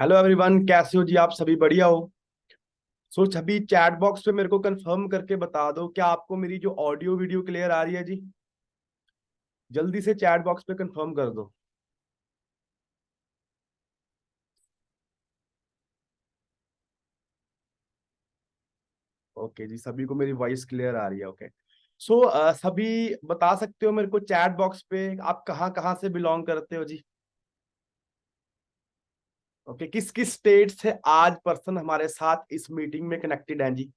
Hello everyone, कैसे हो जी? आप सभी बढ़िया हो? सो सभी चैट बॉक्स पे मेरे को कंफर्म करके बता दो, क्या आपको मेरी जो ऑडियो वीडियो क्लियर आ रही है जी? जल्दी से चैट बॉक्स पे कंफर्म कर दो। ओके जी, सभी को मेरी वॉइस क्लियर आ रही है। ओके। सो सभी बता सकते हो मेरे को चैट बॉक्स पे आप कहाँ कहाँ से बिलोंग करते हो जी? ओके, किस किस स्टेट से आज पर्सन हमारे साथ इस मीटिंग में कनेक्टेड हैं जी?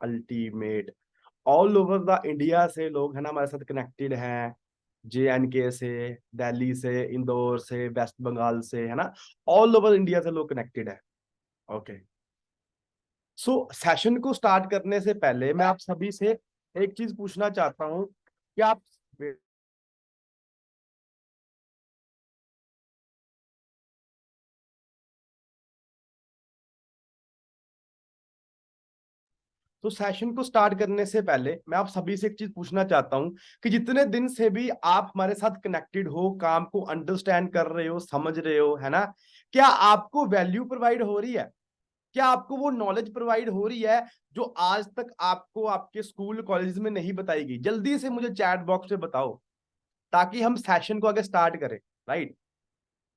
Ultimate. All over the India से लोग है ना हमारे साथ कनेक्टेड हैं। JNK से, दिल्ली से, इंदौर से, वेस्ट बंगाल से, है ना? ऑल ओवर इंडिया से लोग कनेक्टेड है। ओके। सो सेशन को स्टार्ट करने से पहले मैं आप सभी से एक चीज पूछना चाहता हूँ कि आप, तो सेशन को स्टार्ट करने से पहले मैं आप सभी से एक चीज पूछना चाहता हूँ कि जितने दिन से भी आप हमारे साथ कनेक्टेड हो, काम को अंडरस्टैंड कर रहे हो, समझ रहे हो, है ना? क्या आपको वैल्यू प्रोवाइड हो रही है? क्या आपको वो नॉलेज प्रोवाइड हो रही है जो आज तक आपको आपके स्कूल कॉलेज में नहीं बताई गई? जल्दी से मुझे चैट बॉक्स पे बताओ ताकि हम सेशन को आगे स्टार्ट करें। राइट।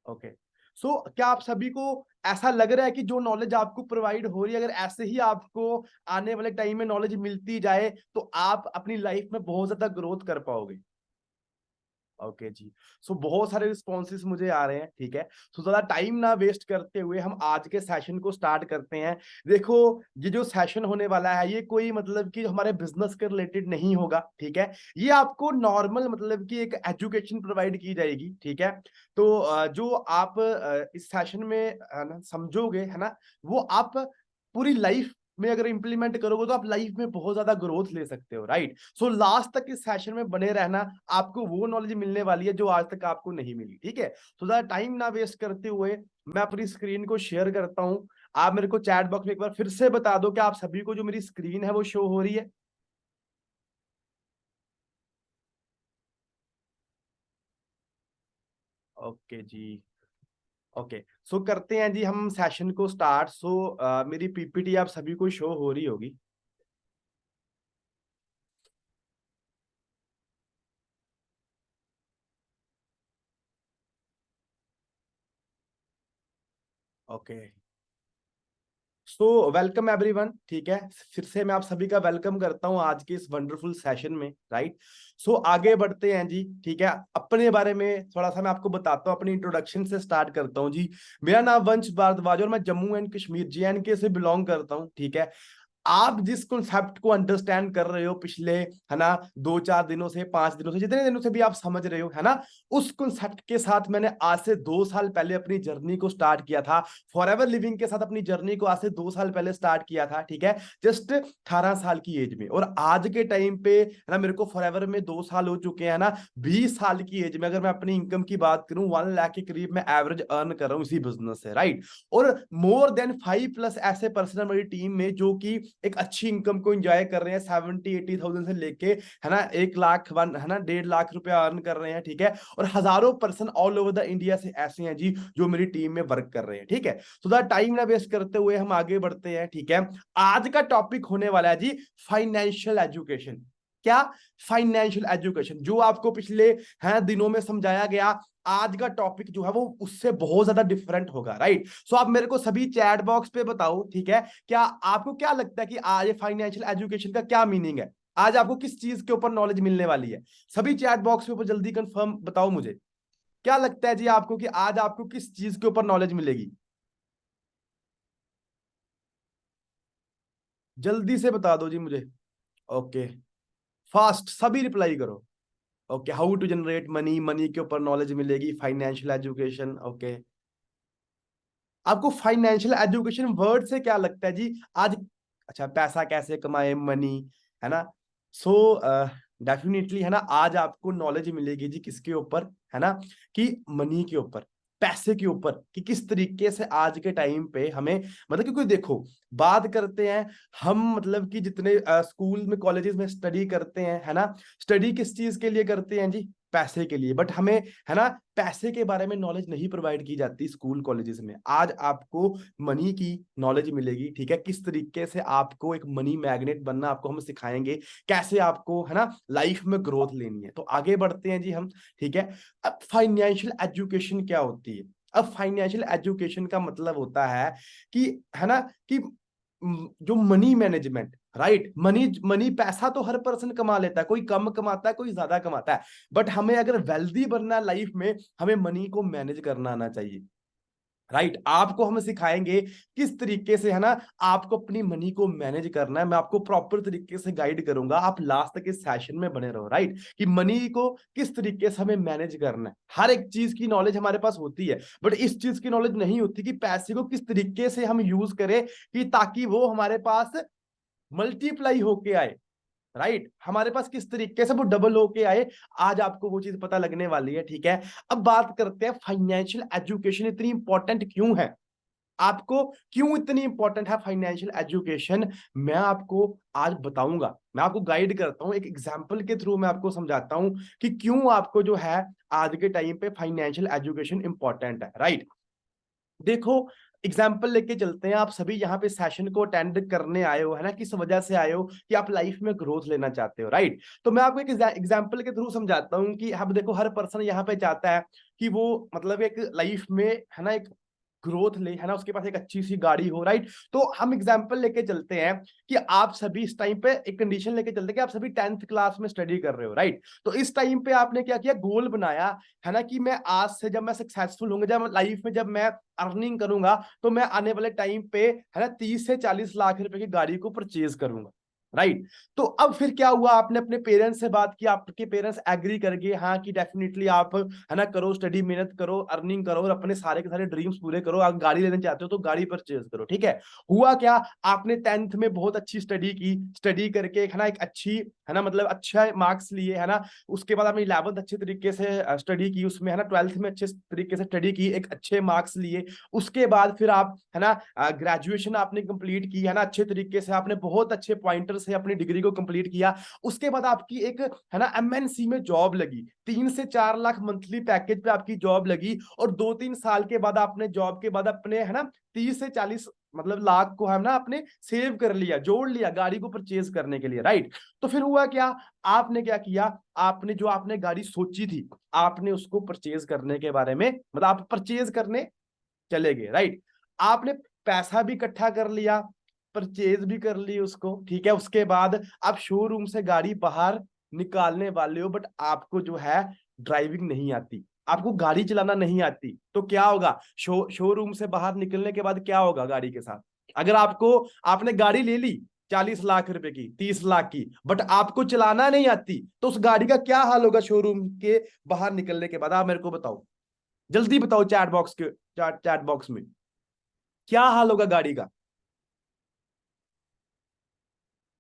ओके। सो क्या आप सभी को ऐसा लग रहा है कि जो नॉलेज आपको प्रोवाइड हो रही है, अगर ऐसे ही आपको आने वाले टाइम में नॉलेज मिलती जाए तो आप अपनी लाइफ में बहुत ज्यादा ग्रोथ कर पाओगे? ओके जी। सो बहुत सारे रिस्पॉन्सेस मुझे आ रहे हैं, ठीक है। सो ज्यादा टाइम ना वेस्ट करते हुए हम आज के सेशन को स्टार्ट करते हैं। देखो, ये जो सेशन होने वाला है ये कोई मतलब कि हमारे बिजनेस के रिलेटेड नहीं होगा, ठीक है। ये आपको नॉर्मल मतलब कि एक एजुकेशन प्रोवाइड की जाएगी, ठीक है। तो जो आप इस सेशन में समझोगे, है ना, वो आप पूरी लाइफ में अगर इंप्लीमेंट करोगे तो आप लाइफ में बहुत ज्यादा ग्रोथ ले सकते हो। राइट। सो लास्ट तक इस सेशन में बने रहना। आपको वो नॉलेज मिलने वाली है जो आज तक आपको नहीं मिली, ठीक है। तो ज्यादा टाइम ना वेस्ट करते हुए मैं अपनी स्क्रीन को शेयर करता हूँ। आप मेरे को चैट बॉक्स में एक बार फिर से बता दो कि आप सभी को जो मेरी स्क्रीन है वो शो हो रही है। ओके जी। ओके। सो करते हैं जी हम सेशन को स्टार्ट। मेरी PPT आप सभी को शो हो रही होगी। ओके। सो वेलकम एवरीवन, ठीक है। फिर से मैं आप सभी का वेलकम करता हूं आज के इस वंडरफुल सेशन में। राइट। सो आगे बढ़ते हैं जी, ठीक है। अपने बारे में थोड़ा सा मैं आपको बताता हूं, अपनी इंट्रोडक्शन से स्टार्ट करता हूं जी। मेरा नाम वंश भारद्वाज और मैं जम्मू एंड कश्मीर JNK से बिलोंग करता हूं, ठीक है। आप जिस कॉन्सेप्ट को अंडरस्टैंड कर रहे हो पिछले, है ना, 2-4 दिनों से, 5 दिनों से, जितने दिनों से भी आप समझ रहे हो, है ना, उस कॉन्सेप्ट के साथ मैंने आज से 2 साल पहले अपनी जर्नी को स्टार्ट किया था। फॉरएवर लिविंग के साथ अपनी जर्नी को आज से 2 साल पहले स्टार्ट किया था, ठीक है। जस्ट 18 साल की एज में। और आज के टाइम पे, है ना, मेरे को फॉरएवर में 2 साल हो चुके हैं ना। 20 साल की एज में अगर मैं अपनी इनकम की बात करूं, 1 लाख के करीब मैं एवरेज अर्न कर रहा हूं इसी बिजनेस से। राइट। और मोर देन 5+ ऐसे पर्सन है मेरी टीम में जो कि एक अच्छी इनकम को एंजॉय कर रहे हैं, 70-80 थाउजेंड से लेके, है ना, 1 लाख, है ना, 1.5 लाख रुपया अर्न कर रहे हैं, ठीक है। और हजारों person all over the India से ऐसे हैं जी जो मेरी टीम में वर्क कर रहे हैं, ठीक है। तो टाइम ना वेस्ट करते हुए हम आगे बढ़ते हैं, ठीक है। आज का टॉपिक होने वाला है जी फाइनेंशियल एजुकेशन। क्या? फाइनेंशियल एजुकेशन जो आपको पिछले दिनों में समझाया गया, आज का टॉपिक जो है वो उससे बहुत ज्यादा डिफरेंट होगा। राइट। सो आप मेरे को सभी चैट बॉक्स पे बताओ, ठीक है। क्या आपको क्या लगता है कि आज फाइनेंशियल एजुकेशन का क्या मीनिंग है? आज आपको किस चीज के ऊपर नॉलेज मिलने वाली है? सभी चैट बॉक्स के ऊपर जल्दी कंफर्म बताओ मुझे। क्या लगता है जी आपको कि आज आपको किस चीज के ऊपर नॉलेज मिलेगी? जल्दी से बता दो जी मुझे। ओके। फास्ट सभी रिप्लाई करो। Okay, how to generate money, money के ऊपर नॉलेज मिलेगी, फाइनेंशियल एजुकेशन। ओके। आपको फाइनेंशियल एजुकेशन वर्ड से क्या लगता है जी आज? अच्छा, पैसा कैसे कमाए, मनी, है ना। सो डेफिनेटली, है ना, आज आपको नॉलेज मिलेगी जी किसके ऊपर, है ना, कि मनी के ऊपर, पैसे के ऊपर, कि किस तरीके से आज के टाइम पे हमें, मतलब, क्योंकि देखो, बात करते हैं हम, मतलब कि जितने स्कूल में, कॉलेजेस में स्टडी करते हैं, है ना, स्टडी किस चीज के लिए करते हैं जी? पैसे के लिए, बट हमें है ना पैसे के बारे में नॉलेज नहीं प्रोवाइड की जाती स्कूल कॉलेजेस में। आज आपको मनी की नॉलेज मिलेगी, ठीक है, किस तरीके से आपको एक मनी मैग्नेट बनना आपको हम सिखाएंगे, कैसे आपको है ना लाइफ में ग्रोथ लेनी है। तो आगे बढ़ते हैं जी हम, ठीक है। अब फाइनेंशियल एजुकेशन क्या होती है? अब फाइनेंशियल एजुकेशन का मतलब होता है कि है ना कि जो money management, right, money money पैसा तो हर पर्सन कमा लेता है, कोई कम कमाता है, कोई ज्यादा कमाता है, बट हमें अगर वेल्दी बनना है लाइफ में, हमें मनी को मैनेज करना आना चाहिए, राइट। आपको हम सिखाएंगे किस तरीके से है ना आपको अपनी मनी को मैनेज करना है। मैं आपको प्रॉपर तरीके से गाइड करूंगा, आप लास्ट तक इस सेशन में बने रहो, राइट, कि मनी को किस तरीके से हमें मैनेज करना है। हर एक चीज की नॉलेज हमारे पास होती है, बट इस चीज की नॉलेज नहीं होती कि पैसे को किस तरीके से हम यूज करें कि ताकि वो हमारे पास मल्टीप्लाई होके आए, राइट, हमारे पास किस तरीके से वो डबल होके आए। आज आपको वो चीज पता लगने वाली है, ठीक है। अब बात करते हैं फाइनेंशियल एजुकेशन इतनी इंपॉर्टेंट क्यों है, आपको क्यों इतनी इंपॉर्टेंट है फाइनेंशियल एजुकेशन, मैं आपको आज बताऊंगा। मैं आपको गाइड करता हूं, एक एग्जांपल के थ्रू मैं आपको समझाता हूं कि क्यों आपको जो है आज के टाइम पे फाइनेंशियल एजुकेशन इंपॉर्टेंट है, राइट। देखो, एग्जाम्पल लेके चलते हैं। आप सभी यहाँ पे सेशन को अटेंड करने आए हो, है ना, किस वजह से आए हो कि आप लाइफ में ग्रोथ लेना चाहते हो, राइट। तो मैं आपको एक एग्जाम्पल के थ्रू समझाता हूँ कि अब देखो, हर पर्सन यहाँ पे चाहता है कि वो मतलब एक लाइफ में है ना एक ग्रोथ ले, है ना, उसके पास एक अच्छी सी गाड़ी हो, राइट। तो हम एग्जाम्पल लेके चलते हैं कि आप सभी इस टाइम पे एक कंडीशन लेके चलते हैं कि आप सभी 10th क्लास में स्टडी कर रहे हो, राइट। तो इस टाइम पे आपने क्या किया, गोल बनाया, है ना, कि मैं आज से जब मैं सक्सेसफुल होंगे, जब लाइफ में जब मैं अर्निंग करूंगा, तो मैं आने वाले टाइम पे है ना 30 से 40 लाख रुपए की गाड़ी को परचेज करूंगा, राइट। तो अब फिर क्या हुआ, आपने अपने पेरेंट्स से बात की, आपके पेरेंट्स एग्री कर गए, हाँ कि डेफिनेटली आप है ना करो, स्टडी, मेहनत करो, अर्निंग करो और अपने सारे के सारे ड्रीम्स पूरे करो, आप गाड़ी लेना चाहते हो तो गाड़ी परचेज करो, ठीक है। हुआ क्या, आपने 10th में बहुत अच्छी स्टडी की, स्टडी करके है ना एक अच्छी है ना मतलब अच्छा मार्क्स लिए, है ना। उसके बाद आपने 11th अच्छे तरीके से स्टडी की, उसमें है ना 12th में अच्छे तरीके से स्टडी की, एक अच्छे मार्क्स लिए। उसके बाद फिर आप है ना ग्रेजुएशन आपने कंप्लीट की, है ना, अच्छे तरीके से आपने बहुत अच्छे पॉइंटर से अपनी डिग्री को कंप्लीट किया। उसके बाद आपकी एक है ना एमएनसी में जॉब लगी, 3 से 4 लाख मंथली पैकेज पे आपकी जॉब लगी, और 2-3 साल के बाद आपने जॉब के बाद अपने है ना 30 से 40 मतलब लाख को है ना आपने सेव कर लिया, जोड़ लिया गाड़ी को परचेज करने के लिए, राइट। तो फिर हुआ क्या, आपने क्या किया, आपने जो आपने गाड़ी सोची थी, आपने उसको परचेज करने के बारे में मतलब आप परचेज करने चले गए, राइट। आपने पैसा भी इकट्ठा कर लिया, परचेज भी कर ली उसको, ठीक है। उसके बाद आप शोरूम से गाड़ी बाहर निकालने वाले हो, बट आपको जो है ड्राइविंग नहीं आती, आपको गाड़ी चलाना नहीं आती। तो क्या होगा, शोरूम से बाहर निकलने के बाद क्या होगा गाड़ी के साथ, अगर आपको आपने गाड़ी ले ली 40 लाख रुपए की, 30 लाख की, बट आपको चलाना नहीं आती, तो उस गाड़ी का क्या हाल होगा शोरूम के बाहर निकलने के बाद, आप मेरे को बताओ, जल्दी बताओ चैट बॉक्स में क्या हाल होगा गाड़ी का।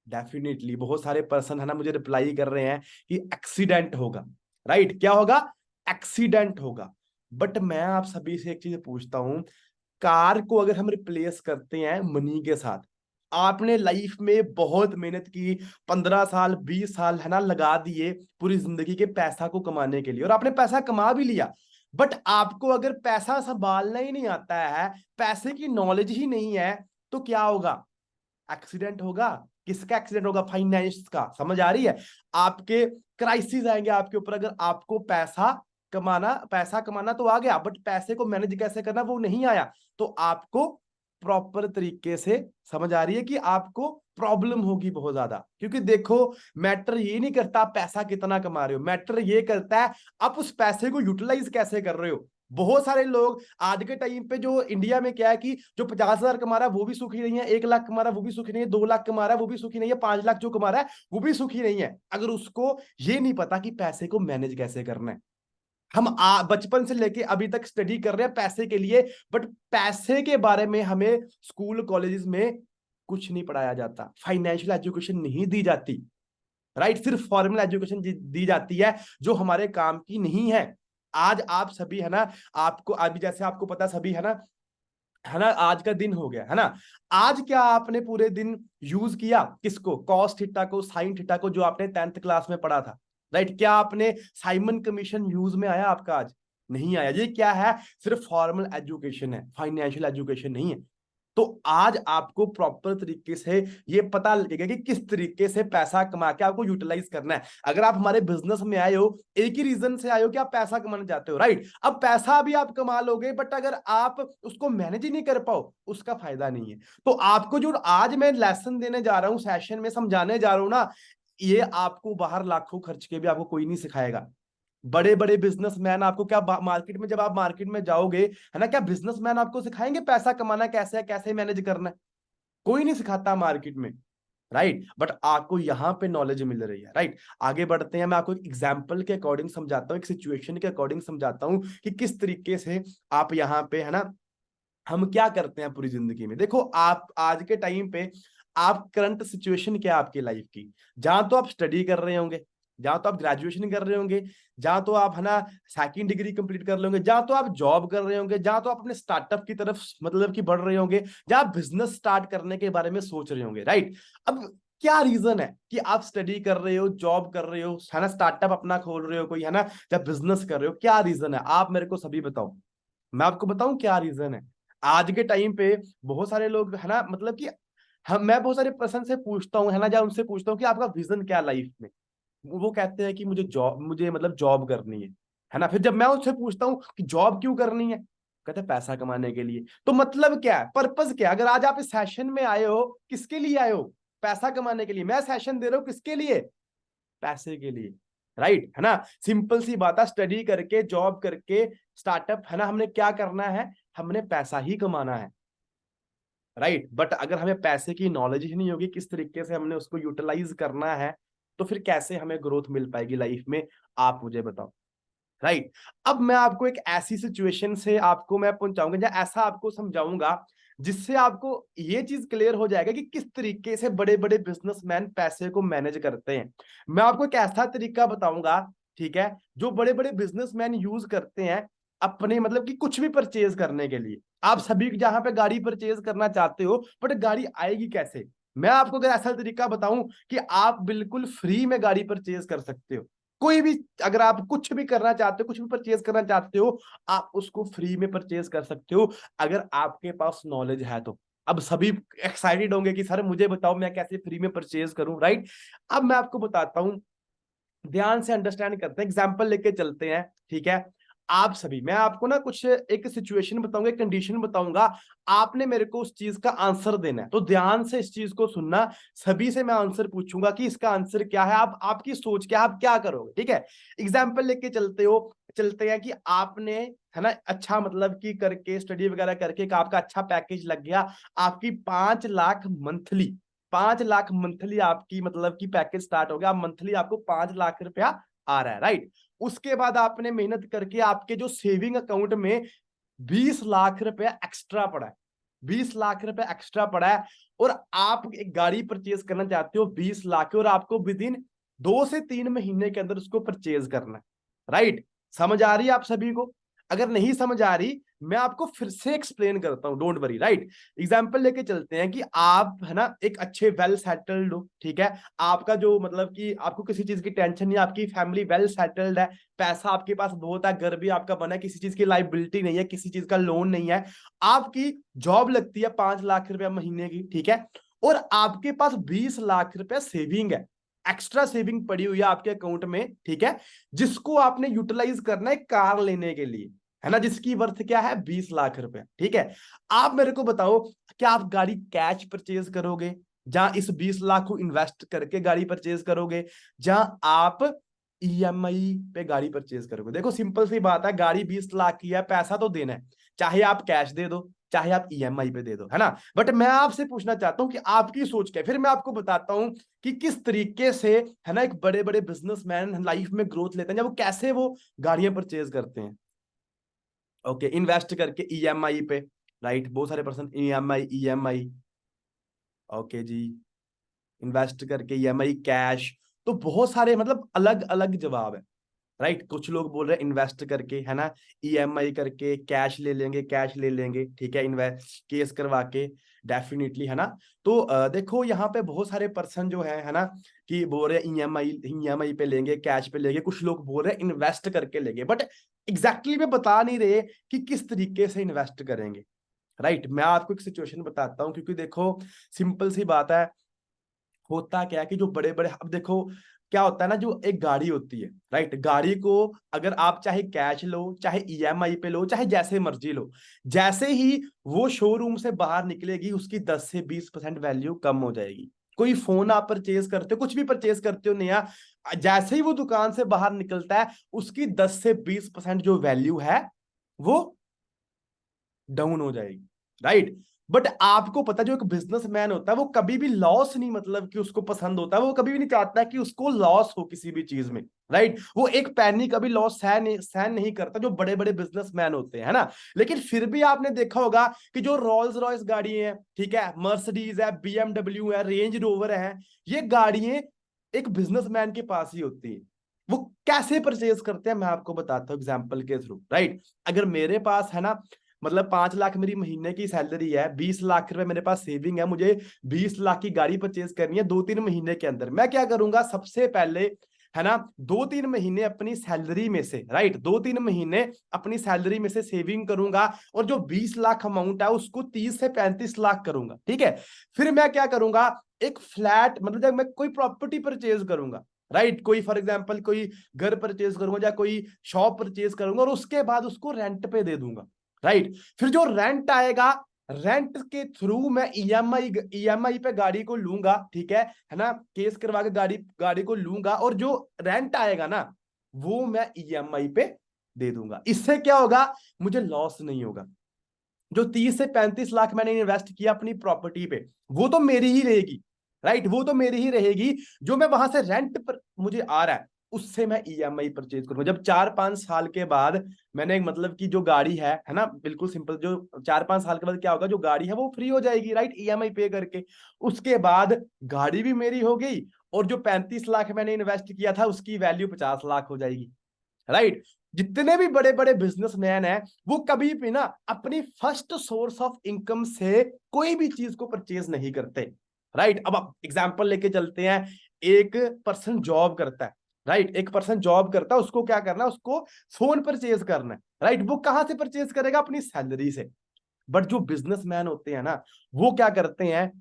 डेफिनेटली बहुत सारे पर्सन है ना मुझे रिप्लाई कर रहे हैं कि एक्सीडेंट होगा, राइट, क्या होगा, एक्सीडेंट होगा। बट मैं आप सभी से एक चीज पूछता हूं, कार को अगर हम रिप्लेस करते हैं मनी के साथ, आपने लाइफ में बहुत मेहनत की, 15 साल 20 साल है ना लगा दिए पूरी जिंदगी के पैसा को कमाने के लिए, और आपने पैसा कमा भी लिया, बट आपको अगर पैसा संभालना ही नहीं आता है, पैसे की नॉलेज ही नहीं है, तो क्या होगा, एक्सीडेंट होगा। किसका एक्सीडेंट होगा, फाइनेंस का, समझ आ रही है। आपके क्राइसिस आएंगे आपके ऊपर, अगर आपको पैसा कमाना तो आ गया, बट पैसे को मैनेज कैसे करना वो नहीं आया, तो आपको प्रॉपर तरीके से समझ आ रही है कि आपको प्रॉब्लम होगी बहुत ज्यादा। क्योंकि देखो, मैटर ये नहीं करता आप पैसा कितना कमा रहे हो, मैटर ये करता है आप उस पैसे को यूटिलाइज कैसे कर रहे हो। बहुत सारे लोग आज के टाइम पे जो इंडिया में क्या है कि जो 50,000 कमा रहा है वो भी सुखी नहीं है, 1 लाख कमा रहा है वो भी सुखी नहीं है, 2 लाख कमा रहा है वो भी सुखी नहीं है, 5 लाख जो कमा रहा है वो भी सुखी नहीं है, अगर उसको ये नहीं पता कि पैसे को मैनेज कैसे करना है। हम बचपन से लेके अभी तक स्टडी कर रहे हैं पैसे के लिए, बट पैसे के बारे में हमें स्कूल कॉलेजेस में कुछ नहीं पढ़ाया जाता, फाइनेंशियल एजुकेशन नहीं दी जाती, राइट। सिर्फ फॉर्मल एजुकेशन दी जाती है जो हमारे काम की नहीं है। आज आप सभी है ना, आपको अभी जैसे आपको पता सभी है ना आज का दिन हो गया है ना, आज क्या आपने पूरे दिन यूज किया किसको, कॉस थीटा को, साइन थीटा को, जो आपने 10th क्लास में पढ़ा था, राइट। क्या आपने साइमन कमीशन यूज में आया आपका आज? नहीं आया। ये क्या है? सिर्फ फॉर्मल एजुकेशन है, फाइनेंशियल एजुकेशन नहीं है। तो आज आपको प्रॉपर तरीके से ये पता लगेगा कि किस तरीके से पैसा कमा के आपको यूटिलाइज करना है। अगर आप हमारे बिजनेस में आए हो, एक ही रीजन से आए हो कि आप पैसा कमाना चाहते हो, राइट। अब पैसा भी आप कमा लोगे, बट अगर आप उसको मैनेज ही नहीं कर पाओ, उसका फायदा नहीं है। तो आपको जो आज मैं लेसन देने जा रहा हूं, सेशन में समझाने जा रहा हूं ना, ये आपको बाहर लाखों खर्च के भी आपको कोई नहीं सिखाएगा। बड़े बड़े बिजनेसमैन आपको क्या मार्केट में, जब आप मार्केट में जाओगे, है ना, क्या बिजनेसमैन आपको सिखाएंगे पैसा कमाना कैसे है, कैसे मैनेज करना है? कोई नहीं सिखाता मार्केट में, राइट। बट आपको यहाँ पे नॉलेज मिल रही है, राइट। आगे बढ़ते हैं, मैं आपको एक एग्जांपल के अकॉर्डिंग समझाता हूँ, एक सिचुएशन के अकॉर्डिंग समझाता हूँ कि किस तरीके से आप यहाँ पे, है ना, हम क्या करते हैं पूरी जिंदगी में। देखो, आप आज के टाइम पे, आप करंट सिचुएशन क्या है आपकी लाइफ की? जहां तो आप स्टडी कर रहे होंगे, जहां तो आप ग्रेजुएशन कर रहे होंगे, जहां तो आप, है ना, सेकंड डिग्री कंप्लीट कर रहे होंगे, जहां तो आप जॉब कर रहे होंगे, जहां तो आप अपने स्टार्टअप की तरफ मतलब कि बढ़ रहे होंगे, जहां बिजनेस स्टार्ट करने के बारे में सोच रहे होंगे, राइट। अब क्या रीजन है कि आप स्टडी कर रहे हो, जॉब कर रहे हो, है ना, स्टार्टअप अपना खोल रहे हो कोई, है ना, जब बिजनेस कर रहे हो, क्या रीजन है? आप मेरे को सभी बताओ, मैं आपको बताऊं क्या रीजन है। आज के टाइम पे बहुत सारे लोग, है ना, मतलब कि हम, मैं बहुत सारे पर्सन से पूछता हूँ, है ना, जब उनसे पूछता हूँ कि आपका विजन क्या लाइफ में, वो कहते हैं कि मुझे जॉब, मुझे मतलब जॉब करनी है ना। फिर जब मैं उससे पूछता हूँ कि जॉब क्यों करनी है, कहते हैं पैसा कमाने के लिए। तो मतलब क्या है, पर्पस क्या है? अगर आज आप इस सेशन में आए हो, किसके लिए आए हो? पैसा कमाने के लिए। मैं सेशन दे रहा हूँ किसके लिए? पैसे के लिए, राइट, है ना। सिंपल सी बात है, स्टडी करके, जॉब करके, स्टार्टअप, है ना, हमने क्या करना है? हमने पैसा ही कमाना है, राइट। बट अगर हमें पैसे की नॉलेज ही नहीं होगी, किस तरीके से हमने उसको यूटिलाइज करना है, तो फिर कैसे हमें ग्रोथ मिल पाएगी लाइफ में? आप मुझे बताओ, राइट। अब मैं आपको एक ऐसी सिचुएशन से आपको मैं पहुंचाऊंगा, या ऐसा आपको समझाऊंगा जिससे आपको ये चीज क्लियर हो जाएगा कि किस तरीके से बड़े बड़े बिजनेसमैन पैसे को मैनेज करते हैं। मैं आपको एक ऐसा तरीका बताऊंगा, ठीक है, जो बड़े बड़े बिजनेसमैन यूज करते हैं अपने, मतलब कि कुछ भी परचेज करने के लिए। आप सभी जहां पे गाड़ी परचेज करना चाहते हो, बट गाड़ी आएगी कैसे? मैं आपको अगर ऐसा तरीका बताऊं कि आप बिल्कुल फ्री में गाड़ी परचेज कर सकते हो, कोई भी, अगर आप कुछ भी करना चाहते हो, कुछ भी परचेज करना चाहते हो, आप उसको फ्री में परचेज कर सकते हो, अगर आपके पास नॉलेज है तो। अब सभी एक्साइटेड होंगे कि सर मुझे बताओ मैं कैसे फ्री में परचेज करूं, राइट। अब मैं आपको बताता हूं, ध्यान से अंडरस्टैंड करते हैं, एग्जाम्पल लेके चलते हैं, ठीक है। आप सभी, मैं आपको ना कुछ एक सिचुएशन बताऊंगा, एक कंडीशन बताऊंगा, आपने मेरे को उस चीज का आंसर देना है। तो ध्यान से इस चीज को सुनना, सभी से मैं आंसर पूछूंगा कि इसका आंसर क्या है, आप, आपकी सोच क्या है, आप क्या करोगे, ठीक है। एग्जाम्पल लेके चलते हैं कि आपने, है ना, अच्छा मतलब कि करके स्टडी वगैरह करके आपका अच्छा पैकेज लग गया, आपकी 5 लाख मंथली, 5 लाख मंथली आपकी मतलब कि पैकेज स्टार्ट हो गया, मंथली आपको 5 लाख रुपया आ रहा है, राइट। उसके बाद आपने मेहनत करके आपके जो सेविंग अकाउंट में 20 लाख रुपया एक्स्ट्रा पड़ा है, 20 लाख रुपया एक्स्ट्रा पड़ा है, और आप एक गाड़ी परचेज करना चाहते हो 20 लाख की, और आपको विद इन 2 से 3 महीने के अंदर उसको परचेज करना है, राइट। समझ आ रही है आप सभी को? अगर नहीं समझ आ रही, मैं आपको फिर से एक्सप्लेन करता हूं, डोंट वरी, राइट। एग्जाम्पल लेके चलते हैं कि आप, है ना, एक अच्छे वेल सेटल्ड हो, ठीक है, आपका जो मतलब कि आपको किसी चीज की टेंशन नहीं, आपकी फैमिली वेल सेटल्ड है, पैसा आपके पास बहुत है, घर भी आपका बना है, किसी चीज की लाइबिलिटी नहीं है, किसी चीज का लोन नहीं है, आपकी जॉब लगती है 5 लाख रुपया महीने की, ठीक है, और आपके पास 20 लाख रुपया सेविंग है, एक्स्ट्रा सेविंग पड़ी हुई है आपके अकाउंट में, ठीक है, जिसको आपने यूटिलाइज करना है कार लेने के लिए, है ना, जिसकी वर्थ क्या है? 20 लाख रुपया, ठीक है। आप मेरे को बताओ, क्या आप गाड़ी कैश परचेज करोगे, जहां इस 20 लाख को इन्वेस्ट करके गाड़ी परचेज करोगे, जहां आप ईएमआई पे गाड़ी परचेज करोगे? देखो सिंपल सी बात है, गाड़ी 20 लाख की है, पैसा तो देना है, चाहे आप कैश दे दो, चाहे आप ईएमआई पे दे दो, है ना। बट मैं आपसे पूछना चाहता हूं कि आपकी सोच क्या है, फिर मैं आपको बताता हूं कि किस तरीके से, है ना, एक बड़े बड़े बिजनेसमैन लाइफ में ग्रोथ लेते हैं, जब वो कैसे वो गाड़ियां परचेज करते हैं। ओके, इन्वेस्ट करके ईएमआई पे, राइट, बहुत सारे पर्सन ईएमआई, ईएमआई, ओके जी, इन्वेस्ट करके ईएमआई, कैश, तो बहुत सारे मतलब अलग अलग जवाब है। राइट। कुछ लोग बोल रहे हैं इन्वेस्ट करके, है ना, ईएमआई करके, कैश ले लेंगे, कैश ले लेंगे, ठीक है, इन्वेस्ट केस करवा के, डेफिनेटली, है ना। तो देखो यहाँ पे बहुत सारे पर्सन जो है ना, कि बोल रहे हैं ईएमआई पे लेंगे, कैश पे लेंगे, कुछ लोग बोल रहे हैं इन्वेस्ट करके लेंगे, बट एग्जैक्टली में बता नहीं रहे कि किस तरीके से इन्वेस्ट करेंगे। राइट। मैं आपको एक सिचुएशन बताता हूँ, क्योंकि देखो सिंपल सी बात है, होता क्या है कि जो बड़े बड़े, अब देखो क्या होता है ना, जो एक गाड़ी होती है, राइट, गाड़ी को अगर आप चाहे कैश लो, चाहे ईएमआई पे लो, चाहे जैसे मर्जी लो, जैसे ही वो शोरूम से बाहर निकलेगी उसकी 10 से 20% वैल्यू कम हो जाएगी। कोई फोन आप परचेज करते हो, कुछ भी परचेज करते हो नया, जैसे ही वो दुकान से बाहर निकलता है उसकी 10 से 20% जो वैल्यू है वो डाउन हो जाएगी। राइट। बट आपको पता, जो एक बिजनेसमैन होता है वो कभी भी लॉस नहीं, मतलब कि उसको पसंद होता है, वो कभी भी नहीं चाहता कि उसको लॉस हो किसी भी चीज में। राइट। वो एक पैनी कभी लॉस सहन नहीं करता, जो बड़े बड़े बिजनेसमैन होते हैं, है ना। लेकिन फिर भी आपने देखा होगा कि जो रोल्स रॉयस गाड़ी है, ठीक है, मर्सिडीज है, बीएमडब्ल्यू है, रेंज रोवर है, ये गाड़ियां एक बिजनेसमैन के पास ही होती है। वो कैसे परचेज करते हैं मैं आपको बताता हूँ एग्जाम्पल के थ्रू। राइट। अगर मेरे पास है ना, मतलब 5 लाख मेरी महीने की सैलरी है, 20 लाख रुपए मेरे पास सेविंग है, मुझे 20 लाख की गाड़ी परचेज करनी है 2-3 महीने के अंदर, मैं क्या करूंगा, सबसे पहले, है ना, 2-3 महीने अपनी सैलरी में से, राइट, 2-3 महीने अपनी सैलरी में से सेविंग करूंगा, और जो 20 लाख अमाउंट है उसको 30 से 35 लाख करूंगा। ठीक है। फिर मैं क्या करूंगा, एक फ्लैट, मतलब जब मैं कोई प्रॉपर्टी परचेज करूंगा, राइट, कोई फॉर एग्जांपल कोई घर परचेज करूंगा या कोई शॉप परचेज करूंगा, और उसके बाद उसको रेंट पे दे दूंगा। राइट। फिर जो रेंट आएगा, रेंट के थ्रू मैं ईएमआई पे गाड़ी को लूंगा, ठीक है ना, केस करवा के गाड़ी गाड़ी को लूंगा, और जो रेंट आएगा ना वो मैं ईएमआई पे दे दूंगा। इससे क्या होगा, मुझे लॉस नहीं होगा। जो 30 से 35 लाख मैंने इन्वेस्ट किया अपनी प्रॉपर्टी पे, वो तो मेरी ही रहेगी। राइट। वो तो मेरी ही रहेगी। जो मैं वहां से रेंट पर मुझे आ रहा है उससे मैं ईएमआई परचेज करूंगा। जब 4-5 साल के बाद मैंने, मतलब कि जो गाड़ी है ना, बिल्कुल सिंपल, जो 4-5 साल के बाद क्या होगा, जो गाड़ी है वो फ्री हो जाएगी, राइट, ईएमआई पे करके। उसके बाद गाड़ी भी मेरी हो गई, और जो 35 लाख मैंने इन्वेस्ट किया था उसकी वैल्यू 50 लाख हो जाएगी। राइट। जितने भी बड़े बड़े बिजनेसमैन हैं वो कभी भी ना अपनी फर्स्ट सोर्स ऑफ इनकम से कोई भी चीज को परचेज नहीं करते। राइट। अब आप एग्जांपल लेके चलते हैं, एक पर्सन जॉब करता है, राइट, एक पर्सन जॉब करता है, उसको क्या करना है, उसको फोन परचेज करना है। राइट। वो कहां से परचेज करेगा, अपनी सैलरी से। बट जो बिजनेसमैन होते हैं ना, वो क्या करते हैं,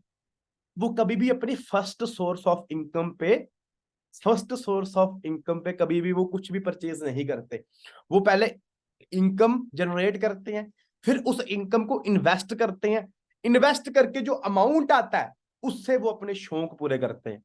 वो कभी भी अपनी फर्स्ट सोर्स ऑफ इनकम पे कभी भी वो कुछ भी परचेज नहीं करते। वो पहले इनकम जनरेट करते हैं, फिर उस इनकम को इन्वेस्ट करते हैं, इन्वेस्ट करके जो अमाउंट आता है उससे वो अपने शौक पूरे करते हैं।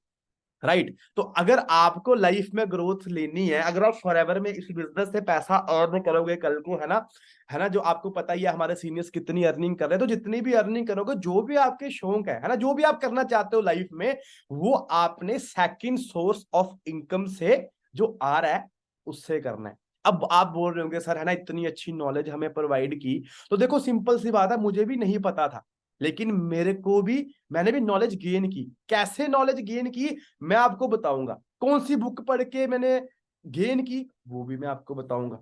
राइट। तो अगर आपको लाइफ में ग्रोथ लेनी है, अगर आप फॉरएवर में इस बिजनेस से पैसा अर्न करोगे कल को, है ना, जो आपको पता ही है हमारे सीनियर्स कितनी अर्निंग कर रहे हैं, तो जितनी भी अर्निंग करोगे, जो भी आपके शौक है ना, जो भी आप करना चाहते हो लाइफ में, वो आपने सेकंड सोर्स ऑफ इनकम से जो आ रहा है उससे करना है। अब आप बोल रहे होंगे सर, है ना, इतनी अच्छी नॉलेज हमें प्रोवाइड की, तो देखो सिंपल सी बात है, मुझे भी नहीं पता था, लेकिन मैंने भी नॉलेज गेन की। कैसे नॉलेज गेन की मैं आपको बताऊंगा, कौन सी बुक पढ़ के मैंने गेन की वो भी मैं आपको बताऊंगा।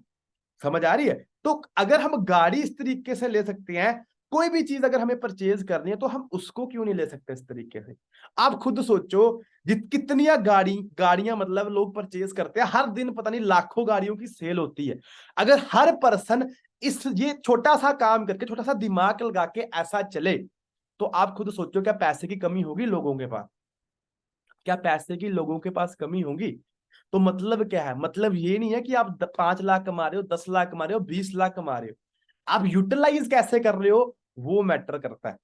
समझ आ रही है। तो अगर हम गाड़ी इस तरीके से ले सकते हैं, कोई भी चीज अगर हमें परचेज करनी है, तो हम उसको क्यों नहीं ले सकते इस तरीके से। आप खुद सोचो, कितनी गाड़ियां मतलब लोग परचेज करते हैं हर दिन, पता नहीं लाखों गाड़ियों की सेल होती है। अगर हर पर्सन ये छोटा सा काम करके, छोटा सा दिमाग लगा के ऐसा चले, तो आप खुद सोचो, क्या पैसे की कमी होगी लोगों के पास, क्या पैसे की लोगों के पास कमी होगी। तो मतलब क्या है, मतलब ये नहीं है कि आप 5 लाख कमा रहे हो, 10 लाख कमा रहे हो, 20 लाख कमा रहे हो, आप यूटिलाइज कैसे कर रहे हो वो मैटर करता है।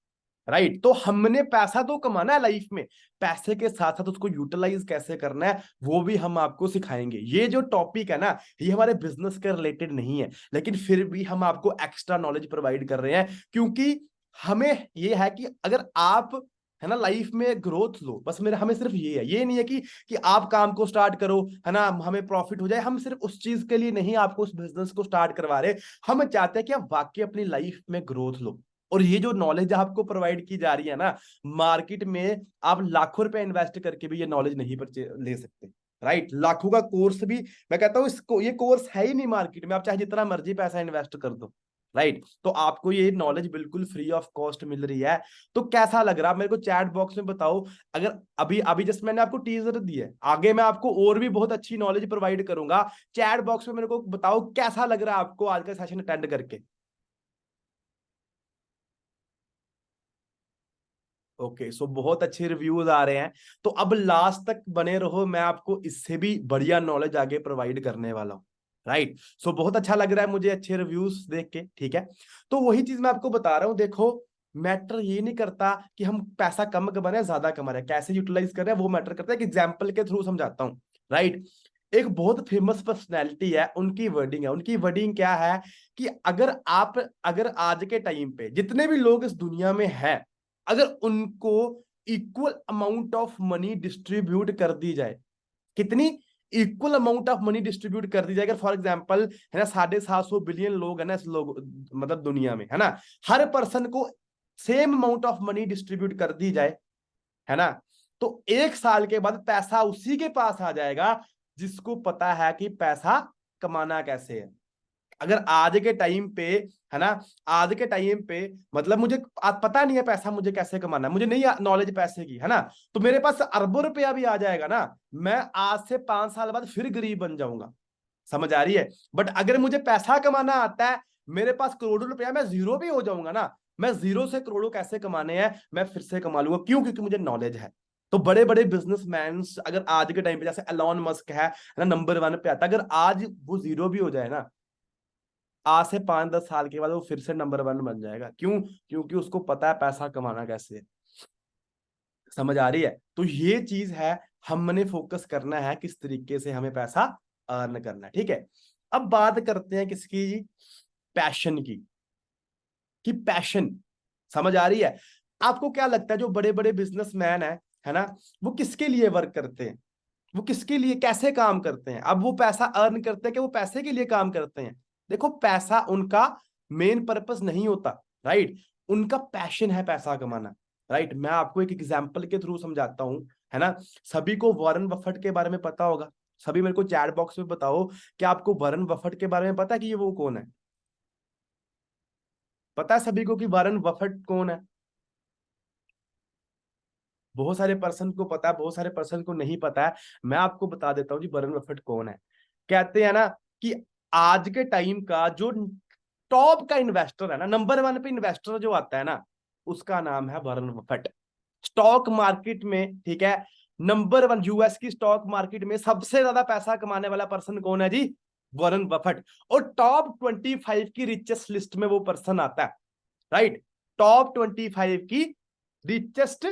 राइट। तो हमने पैसा तो कमाना है लाइफ में, पैसे के साथ साथ उसको यूटिलाइज कैसे करना है वो भी हम आपको सिखाएंगे। ये जो टॉपिक है ना, ये हमारे बिजनेस के रिलेटेड नहीं है, लेकिन फिर भी हम आपको एक्स्ट्रा नॉलेज प्रोवाइड कर रहे हैं, क्योंकि हमें ये है कि अगर आप, है ना, लाइफ में ग्रोथ लो, बस मेरा हमें सिर्फ ये है, ये नहीं है कि आप काम को स्टार्ट करो, है ना, हमें प्रॉफिट हो जाए, हम सिर्फ उस चीज के लिए नहीं आपको उस बिजनेस को स्टार्ट करवा रहे। हम चाहते हैं कि आप वाकई अपनी लाइफ में ग्रोथ लो। और ये जो नॉलेज आपको प्रोवाइड की जा रही है ना, मार्केट में आप लाखों रुपए इन्वेस्ट करके भी ये नॉलेज नहीं ले सकते। राइट। लाखों का कोर्स भी मैं कहता हूँ इसको, ये कोर्स है ही नहीं मार्केट में, आप चाहे जितना मर्जी पैसा इन्वेस्ट कर दो, राइट। तो आपको ये नॉलेज बिल्कुल फ्री ऑफ कॉस्ट मिल रही है। तो कैसा लग रहा है मेरे को चैट बॉक्स में बताओ। अगर अभी अभी जस्ट मैंने आपको टीजर दी है, आगे मैं आपको और भी बहुत अच्छी नॉलेज प्रोवाइड करूंगा। चैट बॉक्स में मेरे को बताओ कैसा लग रहा है आपको आज का सेशन अटेंड करके। ओके, सो बहुत अच्छे रिव्यूज आ रहे हैं। तो अब लास्ट तक बने रहो, मैं आपको इससे भी बढ़िया नॉलेज आगे प्रोवाइड करने वाला हूँ, राइट। सो बहुत अच्छा लग रहा है मुझे अच्छे रिव्यूज देख के, ठीक है। तो वही चीज मैं आपको बता रहा हूँ, देखो मैटर ये नहीं करता कि हम पैसा कम कमा रहे हैं ज्यादा कमा रहे हैं, कैसे यूटिलाइज कर रहे हैं वो मैटर करता है। एक एग्जाम्पल के थ्रू समझाता हूँ, राइट। एक बहुत फेमस पर्सनैलिटी है, उनकी वर्डिंग है, उनकी वर्डिंग क्या है कि अगर आज के टाइम पे जितने भी लोग इस दुनिया में है, अगर उनको equal amount of money distribute कर दी जाए, कितनी equal amount of money distribute कर दी जाए, अगर फॉर एग्जांपल है ना 750 बिलियन लोग है ना इस लोग मतलब दुनिया में, है ना, हर पर्सन को same amount of money distribute कर दी जाए, है ना, तो 1 साल के बाद पैसा उसी के पास आ जाएगा जिसको पता है कि पैसा कमाना कैसे है। अगर आज के टाइम पे, है ना, आज के टाइम पे मतलब मुझे आज पता नहीं है पैसा मुझे कैसे कमाना है, मुझे नहीं नॉलेज पैसे की, है ना, तो मेरे पास अरबों रुपया भी आ जाएगा ना, मैं आज से 5 साल बाद फिर गरीब बन जाऊंगा। समझ आ रही है। बट अगर मुझे पैसा कमाना आता है, मेरे पास करोड़ों रुपया, मैं जीरो भी हो जाऊंगा ना, मैं जीरो से करोड़ों कैसे कमाने हैं मैं फिर से कमा लूंगा। क्यों? क्योंकि मुझे नॉलेज है। तो बड़े बड़े बिजनेसमैन अगर आज के टाइम पे जैसे एलॉन मस्क है ना, नंबर 1 पे आता है, अगर आज वो जीरो भी हो जाए ना, आज से 5-10 साल के बाद वो फिर से नंबर 1 बन जाएगा। क्यों? क्योंकि उसको पता है पैसा कमाना कैसे है। समझ आ रही है। तो ये चीज है, हमने फोकस करना है किस तरीके से हमें पैसा अर्न करना है, ठीक है। अब बात करते हैं किसकी जी, पैशन की, कि पैशन समझ आ रही है। आपको क्या लगता है जो बड़े बड़े बिजनेसमैन है ना, वो किसके लिए वर्क करते हैं, वो किसके लिए कैसे काम करते हैं, अब वो पैसा अर्न करते हैं कि वो पैसे के लिए काम करते हैं? देखो पैसा उनका मेन पर्पस नहीं होता, राइट। उनका पैशन है पैसा कमाना, राइट। मैं आपको एक एग्जांपल के थ्रू समझाता हूं, है ना। सभी को वॉरेन बफेट के बारे में पता होगा, सभी मेरे को चैट बॉक्स में बताओ कि आपको वॉरेन बफेट के बारे में पता है कि ये वो कौन है? पता है सभी को कि वॉरेन बफेट कौन है? बहुत सारे पर्सन को पता है, बहुत सारे पर्सन को नहीं पता है। मैं आपको बता देता हूँ जी वॉरेन बफेट कौन है। कहते हैं ना कि आज के टाइम का जो टॉप का इन्वेस्टर है ना, नंबर 1 पे इन्वेस्टर जो आता है ना, उसका नाम है वॉरेन बफेट। स्टॉक मार्केट में, ठीक है, नंबर 1 यूएस की स्टॉक मार्केट में सबसे ज्यादा पैसा कमाने वाला पर्सन कौन है जी? Warren Buffett. और टॉप 25 की रिचेस्ट लिस्ट में वो पर्सन आता है, राइट। टॉप 25 की रिचेस्ट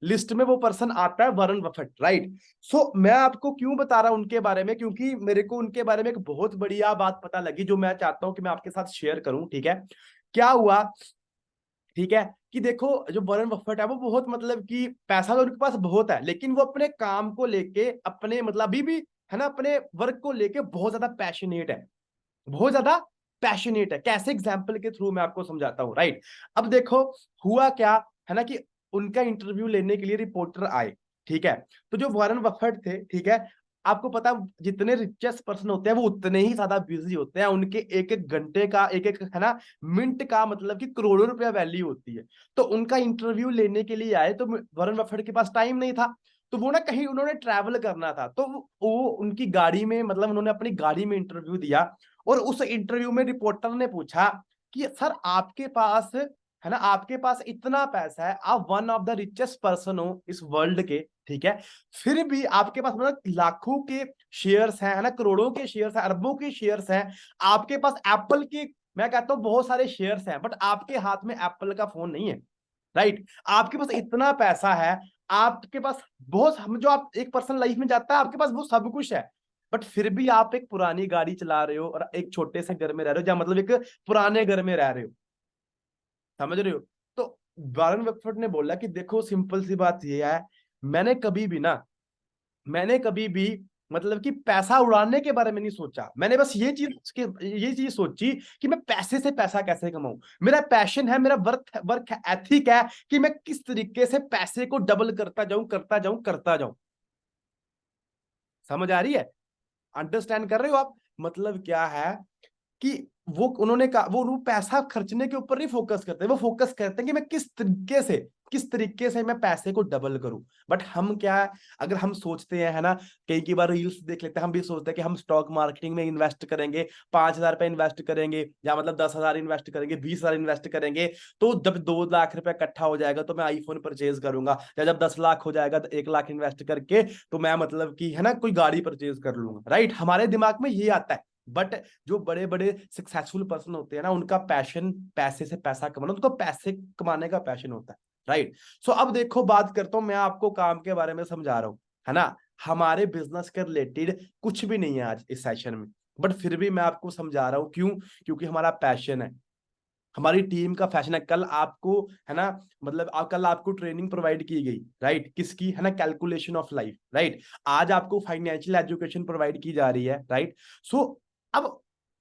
लिस्ट में वो पर्सन आता है वॉरेन बफेट, राइट। सो मैं आपको क्यों बता रहा हूं उनके बारे में, क्योंकि मेरे को उनके बारे में एक बहुत बढ़िया बात पता लगी जो मैं चाहता हूं कि मैं आपके साथ शेयर करूं, ठीक है। क्या हुआ, ठीक है, कि देखो जो वॉरेन बफेट है वो बहुत मतलब कि पैसा तो उनके पास बहुत है, लेकिन वो अपने काम को लेके, अपने मतलब अभी भी, है ना, अपने वर्क को लेके बहुत ज्यादा पैशनेट है, बहुत ज्यादा पैशनेट है। कैसे? एग्जाम्पल के थ्रू मैं आपको समझाता हूँ, राइट। अब देखो हुआ क्या, है ना, कि उनका इंटरव्यू लेने के लिए रिपोर्टर आए, ठीक है। तो जो वॉरेन बफेट थे, ठीक है, आपको पता जितने रिचेस्ट पर्सन होते हैं वो उतने ही ज्यादा बिजी होते हैं, उनके एक एक घंटे का, एक एक, है ना, मिनट का मतलब कि करोड़ों रुपया वैल्यू होती है। तो उनका इंटरव्यू लेने के लिए आए, तो वॉरेन बफेट के पास टाइम नहीं था, तो वो ना कहीं उन्होंने ट्रैवल करना था, तो वो उनकी गाड़ी में, मतलब उन्होंने अपनी गाड़ी में इंटरव्यू दिया। और उस इंटरव्यू में रिपोर्टर ने पूछा कि सर आपके पास, है ना, आपके पास इतना पैसा है, आप one of the richest person हो इस वर्ल्ड के, ठीक है, फिर भी आपके पास मतलब लाखों के शेयर्स हैं, है ना, करोड़ों के शेयर्स हैं, अरबों के शेयर्स हैं, आपके पास एप्पल के, मैं कहता हूं बहुत सारे शेयर्स हैं, बट आपके हाथ में एप्पल का फोन नहीं है, राइट। आपके पास इतना पैसा है, आपके पास बहुत, हम जो आप एक पर्सन लाइफ में जाता है आपके पास वो सब कुछ है, बट फिर भी आप एक पुरानी गाड़ी चला रहे हो और एक छोटे से घर में रह रहे हो, या मतलब एक पुराने घर में रह रहे हो। समझ रहे हो। तो वॉरेन बफेट ने बोला कि देखो सिंपल सी बात ये है, मैंने कभी भी ना, मैंने कभी भी मतलब कि पैसा उड़ाने के बारे में नहीं सोचा, मैंने बस ये चीज सोची कि मैं पैसे से पैसा कैसे कमाऊं। मेरा पैशन है, मेरा वर्क वर्क एथिक है कि मैं किस तरीके से पैसे को डबल करता जाऊं, करता जाऊं, करता जाऊं। समझ आ रही है? अंडरस्टैंड कर रहे हो आप? मतलब क्या है कि वो उन्होंने कहा, वो पैसा खर्चने के ऊपर नहीं फोकस करते, वो फोकस करते हैं कि मैं किस तरीके से मैं पैसे को डबल करूं। बट हम क्या है, अगर हम सोचते हैं, है ना, कई बार रील्स देख लेते हैं, हम भी सोचते हैं कि हम स्टॉक मार्केटिंग में इन्वेस्ट करेंगे, 5,000 रुपए इन्वेस्ट करेंगे, या मतलब 10,000 इन्वेस्ट करेंगे, 20,000 इन्वेस्ट करेंगे, तो जब 2 लाख रुपए इकट्ठा हो जाएगा तो मैं आईफोन परचेज करूंगा, या जब 10 लाख हो जाएगा तो 1 लाख इन्वेस्ट करके तो मैं मतलब कि, है ना, कोई गाड़ी परचेज कर लूंगा। राइट, हमारे दिमाग में ये आता है। बट जो बड़े बड़े सक्सेसफुल पर्सन होते हैं ना, उनका पैशन पैसे से पैसा कमाना, उनको पैसे कमाने का पैशन होता है। राइट। सो अब देखो, बात करता हूं, मैं आपको काम के बारे में समझा रहा हूं, है ना, हमारे बिजनेस के रिलेटेड कुछ भी नहीं है आज इस सेशन में, बट फिर भी मैं आपको समझा रहा हूं। क्यों? क्योंकि हमारा पैशन है, हमारी टीम का फैशन है। कल आपको, है ना, मतलब कल आपको ट्रेनिंग प्रोवाइड की गई, राइट, किसकी, है ना, कैलकुलेशन ऑफ लाइफ, राइट। आज आपको फाइनेंशियल एजुकेशन प्रोवाइड की जा रही है, राइट। सो अब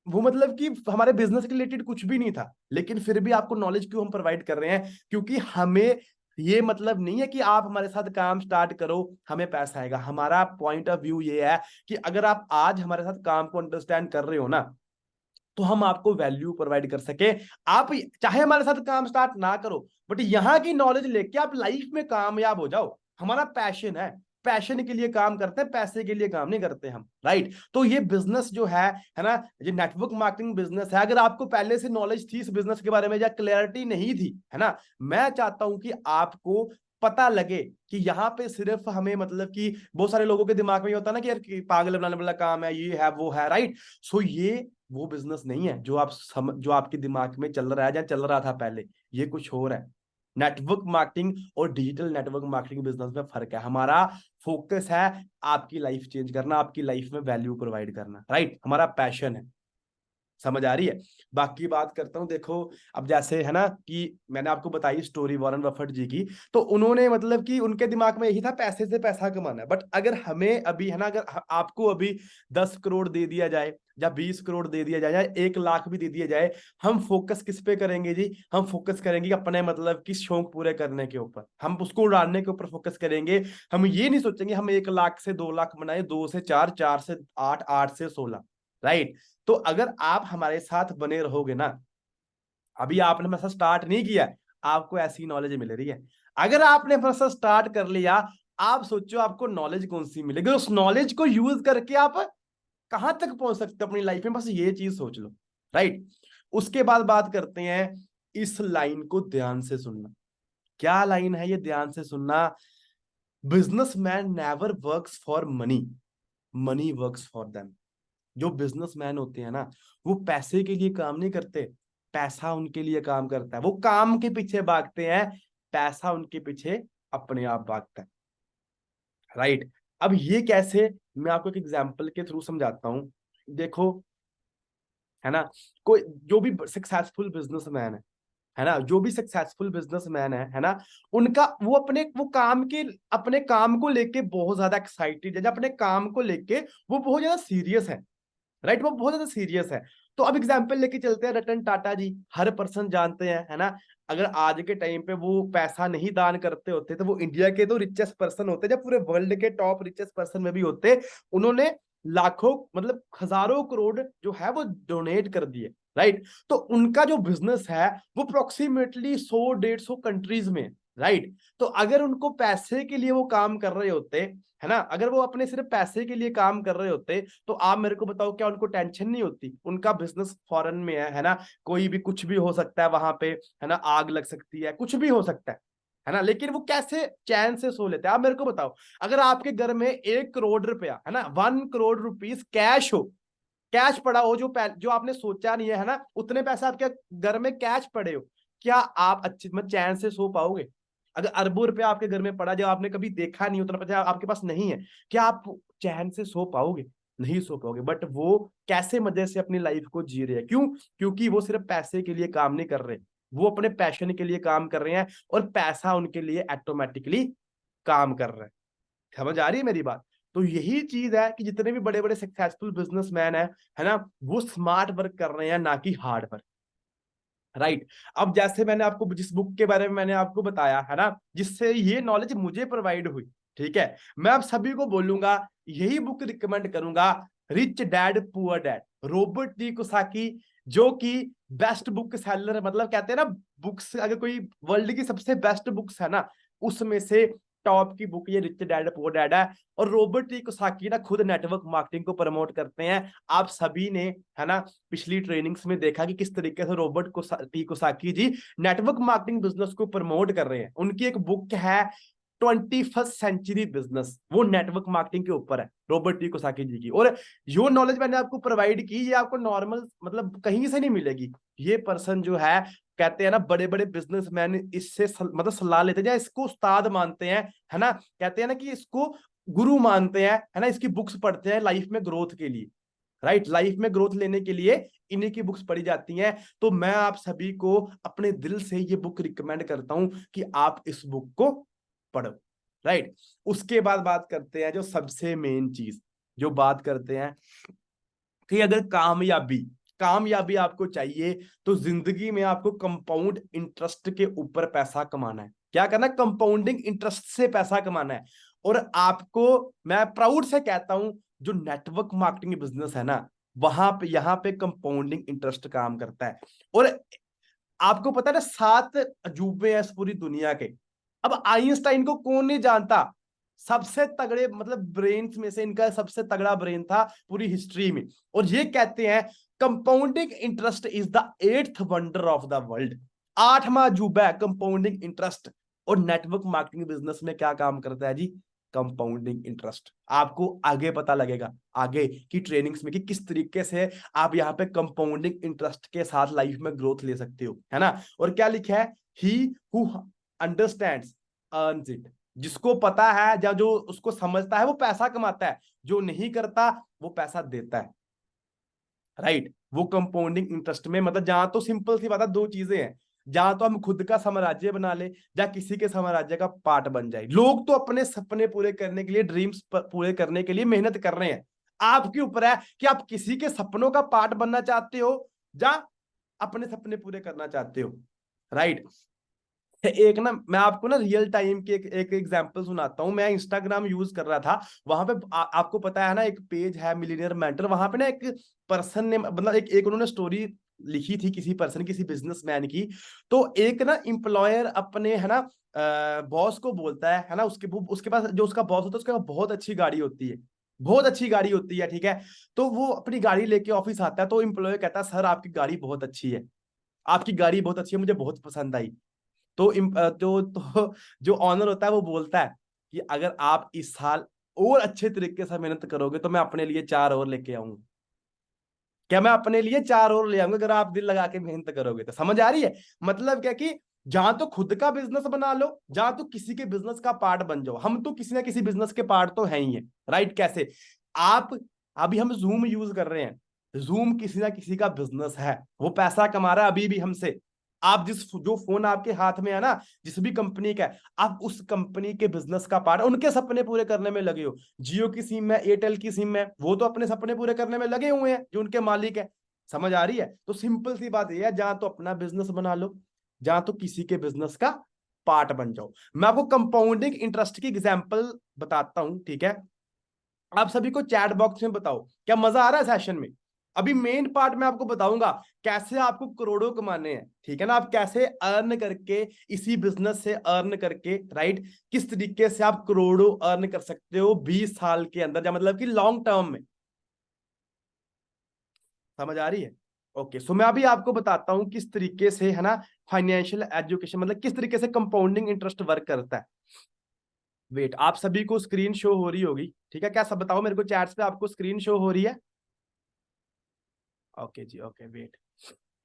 वो मतलब कि हमारे बिजनेस के रिलेटेड कुछ भी नहीं था, लेकिन फिर भी आपको नॉलेज क्यों हम प्रोवाइड कर रहे हैं? क्योंकि हमें ये मतलब नहीं है कि आप हमारे साथ काम स्टार्ट करो हमें पैसा आएगा। हमारा पॉइंट ऑफ व्यू ये है कि अगर आप आज हमारे साथ काम को अंडरस्टैंड कर रहे हो ना, तो हम आपको वैल्यू प्रोवाइड कर सके। आप चाहे हमारे साथ काम स्टार्ट ना करो, बट यहाँ की नॉलेज लेके आप लाइफ में कामयाब हो जाओ। हमारा पैशन है, पैशन के लिए काम करते हैं, पैसे के लिए काम नहीं करते हम। राइट। तो ये बिजनेस जो है ना, ये नेटवर्क मार्केटिंग बिजनेस है। अगर आपको पहले से नॉलेज थी इस बिजनेस के बारे में या क्लैरिटी नहीं थी, है ना, मैं चाहता हूं कि आपको पता लगे कि यहाँ पे सिर्फ हमें मतलब कि बहुत सारे लोगों के दिमाग में ये होता है ना कि यार पागल बनाने वाला काम है, ये है वो है। राइट। सो ये वो बिजनेस नहीं है जो जो आपके दिमाग में चल रहा है या चल रहा था पहले, ये कुछ और है। नेटवर्क मार्केटिंग और डिजिटल नेटवर्क मार्केटिंग बिजनेस में फर्क है। हमारा फोकस है आपकी लाइफ चेंज करना, आपकी लाइफ में वैल्यू प्रोवाइड करना। राइट, हमारा पैशन है। समझ आ रही है? बाकी बात करता हूं, देखो, अब जैसे, है ना, कि मैंने आपको बताई स्टोरी वॉरेन बफेट जी की, तो उन्होंने मतलब कि उनके दिमाग में यही था पैसे से पैसा कमाना है। बट अगर हमें अभी, है ना, अगर आपको अभी 10 करोड़ दे दिया जाए या 20 करोड़ दे दिया जाए या 1 लाख भी दे दिया जाए, हम फोकस किस पे करेंगे जी? हम फोकस करेंगे अपने मतलब कि शौक पूरे करने के ऊपर, हम उसको उड़ाने के ऊपर फोकस करेंगे। हम ये नहीं सोचेंगे हम 1 लाख से 2 लाख बनाए, 2 से 4, 4 से 8, 8 से 16। राइट। तो अगर आप हमारे साथ बने रहोगे ना, अभी आपने मेरे साथ स्टार्ट नहीं किया, आपको ऐसी नॉलेज मिल रही है। अगर आपने मेरे साथ स्टार्ट कर लिया, आप सोचो आपको नॉलेज कौन सी मिलेगी, उस नॉलेज को यूज करके आप कहां तक पहुंच सकते हो अपनी लाइफ में, बस ये चीज सोच लो। राइट। उसके बाद बात करते हैं, इस लाइन को ध्यान से सुनना। क्या लाइन है ये? ध्यान से सुनना। Businessman never works for money, money works for them. जो बिजनेसमैन होते हैं ना, वो पैसे के लिए काम नहीं करते, पैसा उनके लिए काम करता है। वो काम के पीछे भागते हैं, पैसा उनके पीछे अपने आप भागता है। राइट। अब ये कैसे, मैं आपको एक एग्जांपल के थ्रू समझाता हूं। देखो, है ना, कोई जो भी सक्सेसफुल बिजनेसमैन है ना, जो भी सक्सेसफुल बिजनेसमैन है ना, उनका वो अपने काम को लेके बहुत ज्यादा एक्साइटेड है, अपने काम को लेके वो बहुत ज्यादा सीरियस है। राइट, वो बहुत ज्यादा सीरियस है। तो अब एग्जाम्पल लेके चलते हैं, रतन टाटा जी, हर पर्सन जानते हैं, है ना। अगर आज के टाइम पे वो पैसा नहीं दान करते होते तो वो इंडिया के तो रिचेस्ट पर्सन होते, जब पूरे वर्ल्ड के टॉप रिचेस्ट पर्सन में भी होते। उन्होंने लाखों, मतलब हजारों करोड़ जो है वो डोनेट कर दिए। राइट। तो उनका जो बिजनेस है वो अप्रोक्सीमेटली 100-150 कंट्रीज में। राइट। तो अगर उनको पैसे के लिए वो काम कर रहे होते, है ना, अगर वो अपने सिर्फ पैसे के लिए काम कर रहे होते, तो आप मेरे को बताओ क्या उनको टेंशन नहीं होती? उनका बिजनेस फॉरेन में है ना, कोई भी कुछ भी हो सकता है वहां पे, है ना, आग लग सकती है, कुछ भी हो सकता है ना, लेकिन वो कैसे चैन से सो लेते हैं? आप मेरे को बताओ, अगर आपके घर में 1 करोड़ रुपया, है ना, 1 करोड़ रुपीज कैश हो, कैश पड़ा हो, जो आपने सोचा नहीं है ना, उतने पैसे आपके घर में कैश पड़े हो, क्या आप अच्छी मतलब चैन से सो पाओगे? अगर अरबों रुपया आपके घर में पड़ा जो आपने कभी देखा नहीं, उतना पैसा आपके पास नहीं है, क्या आप चैन से सो पाओगे? नहीं सो पाओगे। बट वो कैसे मजे से अपनी लाइफ को जी रहे हैं? क्यों? क्योंकि वो सिर्फ पैसे के लिए काम नहीं कर रहे, वो अपने पैशन के लिए काम कर रहे हैं, और पैसा उनके लिए ऑटोमेटिकली काम कर रहा है। समझ आ रही है मेरी बात? तो यही चीज है कि जितने भी बड़े बड़े सक्सेसफुल बिजनेसमैन है ना, वो स्मार्ट वर्क कर रहे हैं, ना कि हार्ड वर्क। राइट। अब जैसे मैंने आपको जिस बुक के बारे में मैंने आपको बताया, है ना, जिससे ये नॉलेज मुझे प्रोवाइड हुई, ठीक है, मैं आप सभी को बोलूंगा यही बुक रिकमेंड करूंगा, rich dad poor dad, Robert T Kiyosaki, जो कि बेस्ट बुक सेलर, मतलब कहते हैं ना बुक्स, अगर कोई वर्ल्ड की सबसे बेस्ट बुक्स है ना, उसमें से टॉप की बुक ये रिच डैड पुअर डैड है। और रॉबर्ट टी कियोसाकी ना खुद नेटवर्क मार्केटिंग को प्रमोट करते हैं। आप सभी ने, है ना, पिछली ट्रेनिंग्स में देखा कि किस तरीके से Robert T Kiyosaki G network marketing business को प्रमोट कर रहे हैं। उनकी एक बुक है 21st सेंचुरी बिजनेस, वो नेटवर्क मार्केटिंग के ऊपर है, रॉबर्ट टी कियोसाकी जी की। और जो नॉलेज मैंने आपको प्रोवाइड की, ये आपको नॉर्मल मतलब कहीं से नहीं मिलेगी। ये पर्सन जो है, कहते हैं ना बड़े बड़े बिजनेसमैन इससे मतलब सलाह लेते हैं या इसको उस्ताद मानते हैं, है ना, कहते हैं ना कि इसको गुरु मानते हैं, है ना, इसकी बुक्स पढ़ते हैं लाइफ में ग्रोथ के लिए, राइट, लाइफ में ग्रोथ लेने के लिए इन्हीं की बुक्स पढ़ी जाती हैं। तो मैं आप सभी को अपने दिल से ये बुक रिकमेंड करता हूं कि आप इस बुक को पढ़ो, राइट। उसके बाद बात करते हैं जो सबसे मेन चीज, जो बात करते हैं कि अगर कामयाबी आपको चाहिए तो जिंदगी में आपको कंपाउंड इंटरेस्ट के ऊपर पैसा कमाना है। क्या करना है? कंपाउंडिंग इंटरेस्ट से पैसा कमाना है। और आपको मैं प्राउड से कहता हूं, जो नेटवर्क मार्केटिंग बिजनेस है ना, वहां पे यहां पे कंपाउंडिंग इंटरेस्ट काम करता है। और आपको पता है ना 7 अजूबे हैं इस पूरी दुनिया के। अब आइंस्टाइन को कौन नहीं जानता, सबसे तगड़े मतलब ब्रेन्स में से इनका सबसे तगड़ा ब्रेन था पूरी हिस्ट्री में। और ये कहते हैं compounding interest is the 8th wonder of the world, 8वां अजूबा है कंपाउंडिंग इंटरेस्ट। और नेटवर्क मार्केटिंग बिजनेस में क्या काम करता है जी? Compounding interest. आपको आगे पता लगेगा आगे की ट्रेनिंग्स में कि किस तरीके से आप यहाँ पे कंपाउंडिंग इंटरेस्ट के साथ लाइफ में ग्रोथ ले सकते हो, है ना। और क्या लिखा है? He who understands earns it, जिसको पता है या जो उसको समझता है वो पैसा कमाता है, जो नहीं करता वो पैसा देता है, राइट। वो कंपाउंडिंग इंटरेस्ट में मतलब जहां तो सिंपल सी बात है, दो चीजें हैं, जहां तो हम खुद का साम्राज्य बना ले या किसी के साम्राज्य का पार्ट बन जाए। लोग तो अपने सपने पूरे करने के लिए, ड्रीम्स पूरे करने के लिए मेहनत कर रहे हैं। आपके ऊपर है कि आप किसी के सपनों का पार्ट बनना चाहते हो या अपने सपने पूरे करना चाहते हो, राइट। एक ना मैं आपको ना रियल टाइम की एक एग्जांपल सुनाता हूं। मैं इंस्टाग्राम यूज कर रहा था, वहां पे आपको पता है ना एक पेज है मिलियनेयर मेंटर, वहां पे ना एक पर्सन ने मतलब एक उन्होंने स्टोरी लिखी थी किसी पर्सन, किसी बिजनेसमैन की। तो एक ना एम्प्लॉयर अपने, है ना, बॉस को बोलता है ना, उसके पास जो उसका बॉस होता है उसके पास बहुत अच्छी गाड़ी होती है, बहुत अच्छी गाड़ी होती है, ठीक है। तो वो अपनी गाड़ी लेके ऑफिस आता है, तो एम्प्लॉयर कहता है सर आपकी गाड़ी बहुत अच्छी है, आपकी गाड़ी बहुत अच्छी है, मुझे बहुत पसंद आई। तो जो ऑनर होता है वो बोलता है कि अगर आप इस साल और अच्छे तरीके से मेहनत करोगे तो मैं अपने लिए 4 और लेके आऊंगा। क्या मैं अपने लिए 4 और ले आऊंगा अगर आप दिल लगा के मेहनत करोगे तो? समझ आ रही है मतलब क्या कि जहां तो खुद का बिजनेस बना लो, जहां तो किसी के बिजनेस का पार्ट बन जाओ। हम तो किसी ना किसी बिजनेस के पार्ट तो है ही है, राइट। कैसे? आप अभी हम जूम यूज कर रहे हैं, जूम किसी ना किसी का बिजनेस है, वो पैसा कमा रहा है अभी भी हमसे। आप जो फोन आपके हाथ में है ना, जिस भी कंपनी का है, आप उस कंपनी के बिजनेस का पार्ट, उनके सपने पूरे करने में लगे हो। जियो की सिम है, एयरटेल की सिम है, वो तो अपने सपने पूरे करने में लगे हुए हैं जो उनके मालिक है। समझ आ रही है? तो सिंपल सी बात यह है, जहां तो अपना बिजनेस बना लो, जहां तो किसी के बिजनेस का पार्ट बन जाओ। मैं आपको कंपाउंडिंग इंटरेस्ट की एग्जांपल बताता हूं, ठीक है। आप सभी को चैट बॉक्स में बताओ क्या मजा आ रहा है सेशन में। अभी मेन पार्ट मैं आपको बताऊंगा कैसे आपको करोड़ों कमाने हैं, ठीक है ना। आप कैसे अर्न करके, इसी बिजनेस से अर्न करके, राइट, किस तरीके से आप करोड़ों अर्न कर सकते हो 20 साल के अंदर, या मतलब कि लॉन्ग टर्म में। समझ आ रही है? ओके, सो मैं अभी आपको बताता हूं किस तरीके से, है ना, फाइनेंशियल एजुकेशन मतलब किस तरीके से कंपाउंडिंग इंटरेस्ट वर्क करता है। वेट, आप सभी को स्क्रीन शो हो रही होगी, ठीक है? क्या सब बताओ मेरे को चैट्स पे, आपको स्क्रीन शो हो रही है? ओके जी, ओके, वेट,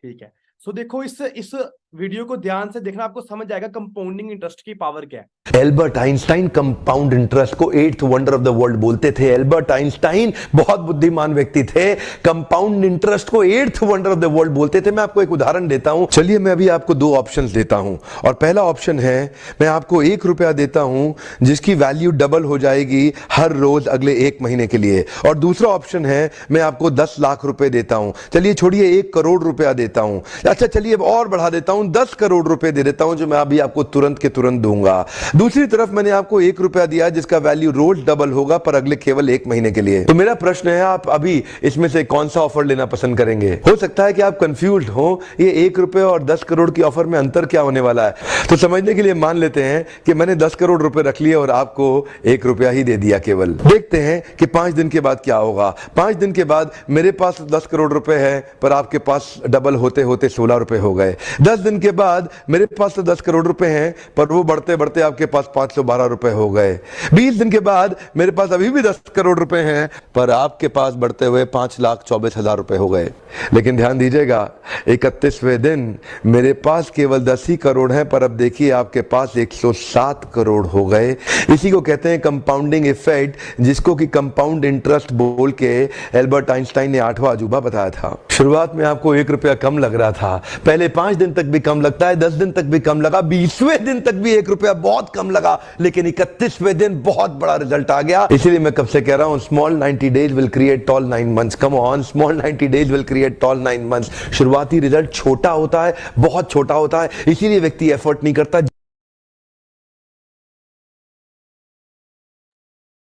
ठीक है। सो देखो इस वीडियो को ध्यान से देखना, आपको समझ आएगा कंपाउंडिंग इंटरेस्ट की पावर क्या है। एल्बर्ट आइंस्टाइन कंपाउंड इंटरेस्ट को 8th wonder of the world बोलते थे। एल्बर्ट आइंस्टाइन बहुत बुद्धिमान व्यक्ति थे, कंपाउंड इंटरेस्ट को 8th wonder of the world बोलते थे। मैं आपको एक उदाहरण देता हूं। चलिए मैं अभी आपको 2 ऑप्शंस देता हूं, और पहला ऑप्शन है मैं आपको 1 रुपया देता हूं जिसकी वैल्यू डबल हो जाएगी हर रोज अगले 1 महीने के लिए, और दूसरा ऑप्शन है मैं आपको 10 लाख रुपए देता हूं। चलिए छोड़िए 1 करोड़ रुपया देता हूं। अच्छा चलिए और बढ़ा देता हूं, हूं 10 करोड़ रुपए दे देता हूं, जो मैं अभी आपको तुरंत के तुरंत दूंगा। दूसरी तरफ मैंने आपको 1 रुपया दिया जिसका वैल्यू रोज डबल होगा पर अगले केवल 1 महीने के लिए। तो मेरा प्रश्न है, आप अभी इसमें से कौन सा ऑफर लेना पसंद करेंगे? हो सकता है कि आप कंफ्यूज्ड हो, ये 1 रुपए और 10 करोड़ की ऑफर में अंतर क्या होने वाला है। तो समझने के लिए मान लेते हैं कि मैंने 10 करोड़ रुपए रख लिए और आपको 1 रुपया ही दे दिया केवल। देखते हैं कि 5 दिन के बाद क्या होगा। 5 दिन के बाद मेरे पास 10 करोड़ रुपए है पर आपके पास डबल होते होते 16 रुपए हो गए। 10 दिन के बाद मेरे पास तो 10 करोड़ रुपए हैं पर वो बढ़ते बढ़ते आपके पास 512 रुपए हो गए। 20 दिन के बाद मेरे पास अभी भी 10 करोड़ रुपए हैं पर आपके पास बढ़ते हुए 5,24,000 रुपए हो गए। लेकिन ध्यान दीजिएगा, 31वें दिन मेरे पास केवल 10 ही करोड़ हैं पर अब देखिए आपके पास 107 करोड़ हो गए। इसी को कहते हैं कंपाउंडिंग इफेक्ट, जिसको कि कंपाउंड इंटरेस्ट बोल के एल्बर्ट आइंस्टाइन ने 8वां अजूबा बताया था। शुरुआत में आपको 1 रुपया कम लग रहा था, पहले 5 दिन तक भी कम लगता है, 10 दिन तक भी कम लगा, 20वें दिन तक भी 1 रुपया बहुत कम लगा, लेकिन 31वें दिन बहुत बड़ा रिजल्ट आ गया। इसीलिए मैं कब से कह रहा हूं, small 90 days will create tall 9 months. Come on, small 90 days will create tall 9 months. शुरुआती रिजल्ट छोटा होता है, बहुत छोटा होता है, इसीलिए व्यक्ति एफर्ट नहीं करता।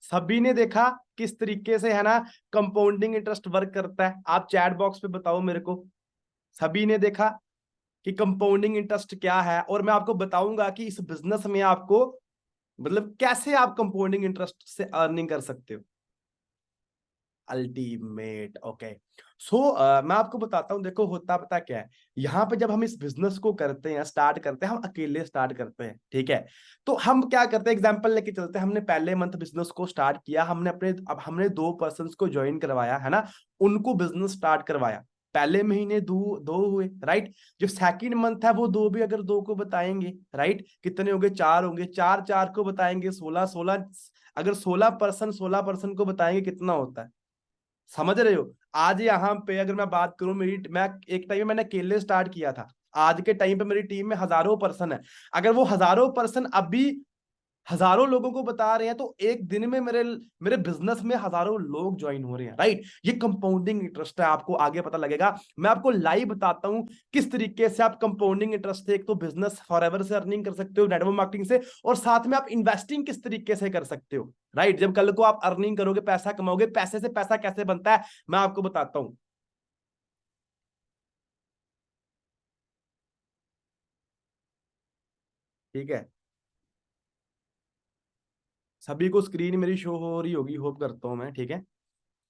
सभी ने देखा किस तरीके से है ना कंपाउंडिंग इंटरेस्ट वर्क करता है। आप चैट बॉक्स पे बताओ मेरे को, सभी ने देखा कि कंपाउंडिंग इंटरेस्ट क्या है, और मैं आपको बताऊंगा कि इस बिजनेस में आपको मतलब कैसे आप कंपाउंडिंग इंटरेस्ट से अर्निंग कर सकते हो। Ultimate okay. सो मैं आपको बताता हूँ, देखो होता पता क्या है, यहाँ पे जब हम इस बिजनेस को करते हैं, स्टार्ट करते हैं, हम अकेले स्टार्ट करते हैं, ठीक है। तो हम क्या करते हैं, एग्जांपल लेके चलते हैं, हमने पहले मंथ बिजनेस को स्टार्ट किया, अब हमने 2 पर्सन को ज्वाइन करवाया है ना, उनको बिजनेस स्टार्ट करवाया, पहले महीने दो हुए, राइट। जो सेकंड मंथ है वो 2 भी अगर 2 को बताएंगे, राइट, कितने होंगे, 4 होंगे, 4 को बताएंगे, 16 अगर 16 पर्सन को बताएंगे कितना होता है, समझ रहे हो। आज यहाँ पे अगर मैं बात करूं, मैं एक टाइम में मैंने अकेले स्टार्ट किया था, आज के टाइम पे मेरी टीम में हजारों पर्सन है। अगर वो हजारों पर्सन अभी हजारों लोगों को बता रहे हैं, तो एक दिन में मेरे मेरे बिजनेस में हजारों लोग ज्वाइन हो रहे हैं, राइट। ये कंपाउंडिंग इंटरेस्ट है, आपको आगे पता लगेगा। मैं आपको लाइव बताता हूं किस तरीके से आप कंपाउंडिंग इंटरेस्ट से एक तो बिजनेस फॉरएवर से अर्निंग कर सकते हो नेटवर्क मार्केटिंग से, और साथ में आप इन्वेस्टिंग किस तरीके से कर सकते हो, राइट। जब कल को आप अर्निंग करोगे, पैसा कमाओगे, पैसे से पैसा कैसे बनता है मैं आपको बताता हूं, ठीक है। सभी को स्क्रीन मेरी शो हो रही होगी, होप करता हूं मैं, ठीक है।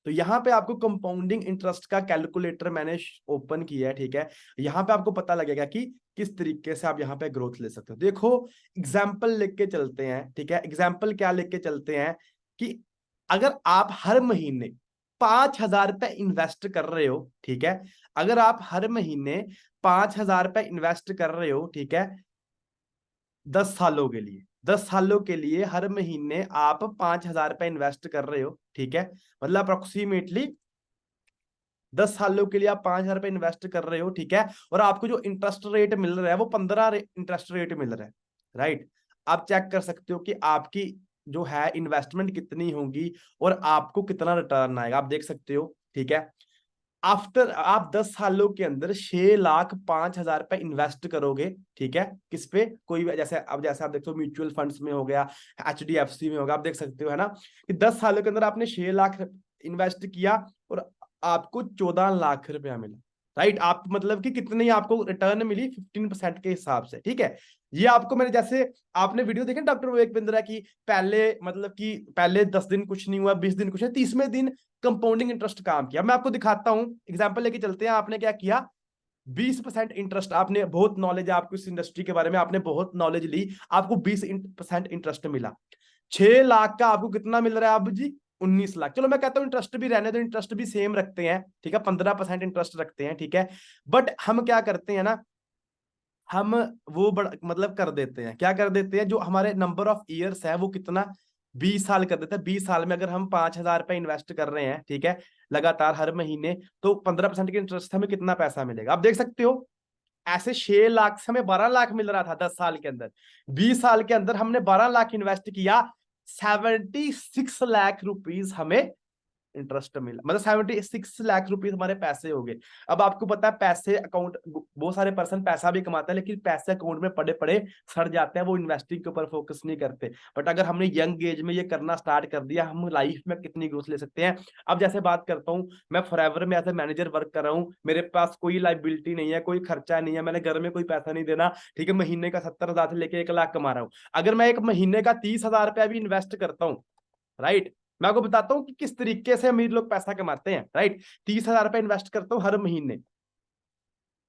तो यहाँ पे आपको कंपाउंडिंग इंटरेस्ट का कैलकुलेटर मैंने ओपन किया है, ठीक है। यहाँ पे आपको पता लगेगा कि किस तरीके से आप यहाँ पे ग्रोथ ले सकते हो। देखो एग्जाम्पल लेके चलते हैं, ठीक है। एग्जाम्पल क्या लेके चलते हैं कि अगर आप हर महीने 5,000 रुपए इन्वेस्ट कर रहे हो, ठीक है, अगर आप हर महीने 5,000 रुपए इन्वेस्ट कर रहे हो, ठीक है, 10 सालों के लिए, 10 सालों के लिए हर महीने आप 5,000 रुपए इन्वेस्ट कर रहे हो, ठीक है, मतलब अप्रोक्सीमेटली 10 सालों के लिए आप 5,000 रुपए इन्वेस्ट कर रहे हो, ठीक है। और आपको जो इंटरेस्ट रेट मिल रहा है वो 15 इंटरेस्ट रेट मिल रहा है, राइट। आप चेक कर सकते हो कि आपकी जो है इन्वेस्टमेंट कितनी होगी और आपको कितना रिटर्न आएगा, आप देख सकते हो, ठीक है। आफ्टर आप 10 सालों के अंदर 6,05,000 रुपए इन्वेस्ट करोगे, ठीक है, किस पे, कोई जैसे अब जैसे आप देखते हो म्यूचुअल फंड्स में हो गया, HDFC में होगा, आप देख सकते हो है ना, कि 10 सालों के अंदर आपने 6 लाख इन्वेस्ट किया और आपको 14 लाख रुपया मिला, राइट। आप मतलब कि कितनी आपको रिटर्न मिली 15% के हिसाब से, ठीक है। ये आपको मैंने जैसे आपने वीडियो देखे डॉक्टर विवेक बिंद्रा की, पहले मतलब कि पहले 10 दिन कुछ नहीं हुआ, 20 दिन कुछ है, 30वें दिन कंपाउंडिंग इंटरेस्ट काम किया। मैं आपको दिखाता हूं, एग्जांपल लेके चलते हैं। आपने क्या किया, 20% इंटरेस्ट, आपने बहुत नॉलेज है आपको इस इंडस्ट्री के बारे में, आपने बहुत नॉलेज ली, आपको 20% इंटरेस्ट मिला। 6 लाख का आपको कितना मिल रहा है अब जी, 19 लाख। चलो मैं कहता हूं इंटरेस्ट भी रहने दो, इंटरेस्ट भी सेम रखते हैं, ठीक है, 15% इंटरेस्ट रखते हैं, ठीक है। बट हम क्या करते हैं ना, हम वो मतलब कर देते हैं, क्या कर देते हैं, जो हमारे नंबर ऑफ ईयर्स है वो कितना, 20 साल कर देते हैं। 20 साल में अगर हम 5,000 रुपए इन्वेस्ट कर रहे हैं, ठीक है, लगातार हर महीने, तो 15% के इंटरेस्ट हमें कितना पैसा मिलेगा, आप देख सकते हो। ऐसे 6 लाख से हमें 12 लाख मिल रहा था 10 साल के अंदर, 20 साल के अंदर हमने 12 लाख इन्वेस्ट किया, 76 लाख रुपीज हमें इंटरेस्ट मिला, मतलब 76 लाख रुपीस हमारे पैसे हो गए। अब आपको पता है पैसे अकाउंट, बहुत सारे पर्सन पैसा भी कमाते हैं लेकिन पैसे अकाउंट में पड़े पड़े सड़ जाते हैं, वो इन्वेस्टिंग के ऊपर फोकस नहीं करते। बट अगर हमने यंग एज में ये करना स्टार्ट कर दिया, हम लाइफ में कितनी ग्रोथ ले सकते हैं। अब जैसे बात करता हूँ, मैं फॉरएवर में एज ए मैनेजर वर्क कर रहा हूँ, मेरे पास कोई लाइबिलिटी नहीं है, कोई खर्चा नहीं है, मैंने घर में कोई पैसा नहीं देना, ठीक है, महीने का 70,000 से लेके 1 लाख कमा रहा हूँ। अगर मैं एक महीने का 30,000 रुपया भी इन्वेस्ट करता हूँ, राइट, मैं आपको बताता हूँ कि किस तरीके से अमीर लोग पैसा कमाते हैं, राइट। 30,000 रुपए इन्वेस्ट करता हूँ हर महीने।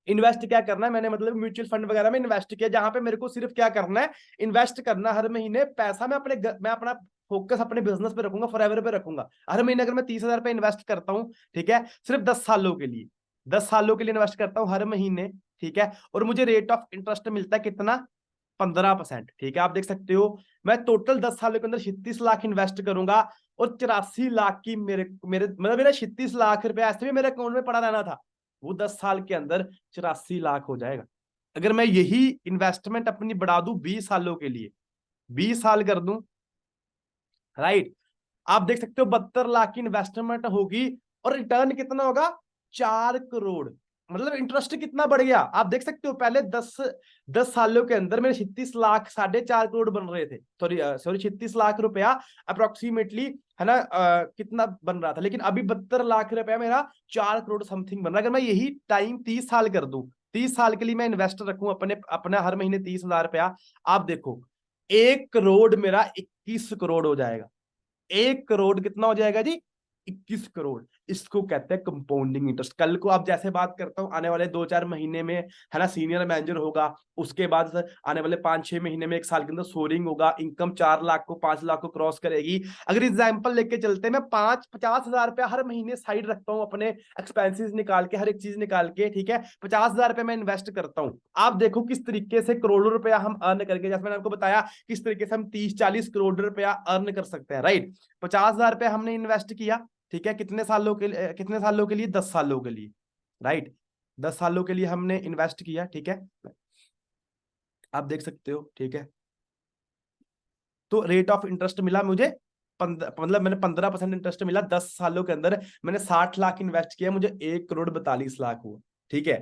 इन्वेस्ट क्या करना है, मैंने मतलब म्यूचुअल फंड वगैरह में इन्वेस्ट किया, जहां पे मेरे को सिर्फ क्या करना है, इन्वेस्ट करना हर महीने पैसा। मैं अपना फोकस अपने बिजनेस पे रखूंगा, फॉरएवर पे रखूंगा। हर महीने अगर मैं 30,000 रुपए इन्वेस्ट करता हूँ, ठीक है, सिर्फ 10 सालों के लिए, 10 सालों के लिए इन्वेस्ट करता हूँ हर महीने, ठीक है, और मुझे रेट ऑफ इंटरेस्ट मिलता है कितना, 15%, ठीक है। आप देख सकते हो मैं टोटल 10 सालों के अंदर 36 लाख इन्वेस्ट करूंगा और 84 लाख की मेरे मेरे मतलब मेरा 36 लाख रुपए ऐसे भी मेरे अकाउंट में पड़ा रहना था, वो 10 साल के अंदर 84 लाख हो जाएगा। अगर मैं यही इन्वेस्टमेंट अपनी बढ़ा दूं 20 सालों के लिए, 20 साल कर दूं, राइट, आप देख सकते हो 72 लाख की इन्वेस्टमेंट होगी और रिटर्न कितना होगा, 4 करोड़। मतलब इंटरेस्ट कितना बढ़ गया आप देख सकते हो। पहले 10 सालों के अंदर मेरे 36 लाख 4.5 करोड़ बन रहे थे, सॉरी 36 लाख रुपया अप्रोक्सीमेटली, है ना, कितना बन रहा था, लेकिन अभी 72 लाख रुपया मेरा 4 करोड़ समथिंग बन रहा है। अगर मैं यही टाइम 30 साल कर दूं, 30 साल के लिए मैं इन्वेस्ट रखूं अपना हर महीने 30,000 रुपया, आप देखो 1 करोड़ मेरा 21 करोड़ हो जाएगा। 1 करोड़ कितना हो जाएगा जी, 21 करोड़। इसको कहते हैं कंपाउंडिंग इंटरेस्ट। कल को आप जैसे बात करता हूं, आने वाले 2-4 महीने में, है ना, सीनियर मैनेजर होगा, उसके बाद आने वाले 5-6 महीने में, 1 साल के अंदर सोरिंग होगा, इनकम 4 लाख को 5 लाख को क्रॉस करेगी। अगर एग्जाम्पल लेके चलते हैं, मैं 50,000 रुपया हर महीने साइड रखता हूं अपने एक्सपेंसिस निकाल के, हर एक चीज निकाल के, ठीक है, 50,000 रुपया मैं इन्वेस्ट करता हूं। आप देखो किस तरीके से करोड़ों रुपया हम अर्न करके, जैसे मैंने आपको बताया किस तरीके से हम 30-40 करोड़ रुपया अर्न कर सकते हैं, राइट। 50,000 रुपया हमने इन्वेस्ट किया, ठीक है, कितने सालों के लिए 10 सालों के लिए, राइट, 10 सालों के लिए हमने इन्वेस्ट किया, ठीक है, आप देख सकते हो, ठीक है। तो रेट ऑफ इंटरेस्ट मिला मुझे मतलब मैंने 15% इंटरेस्ट मिला 10 सालों के अंदर। मैंने 60 लाख इन्वेस्ट किया, मुझे 1 करोड़ 42 लाख हुआ, ठीक है।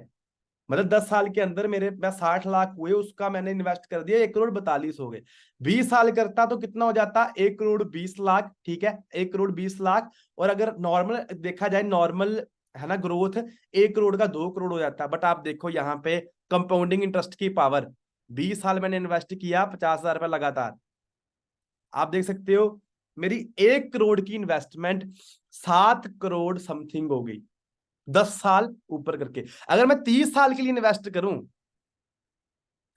मतलब 10 साल के अंदर मेरे 60 लाख हुए, उसका मैंने इन्वेस्ट कर दिया, 1 करोड़ 42 हो गए। 20 साल करता तो कितना हो जाता, 1 करोड़ 20 लाख, ठीक है, 1 करोड़ 20 लाख। और अगर नॉर्मल देखा जाए, नॉर्मल, है ना, ग्रोथ 1 करोड़ का 2 करोड़ हो जाता है। बट आप देखो यहाँ पे कंपाउंडिंग इंटरेस्ट की पावर, 20 साल मैंने इन्वेस्ट किया, 50,000 रुपया लगातार, आप देख सकते हो मेरी 1 करोड़ की इन्वेस्टमेंट 7 करोड़ समथिंग हो गई 10 साल ऊपर करके। अगर मैं 30 साल के लिए इन्वेस्ट करूं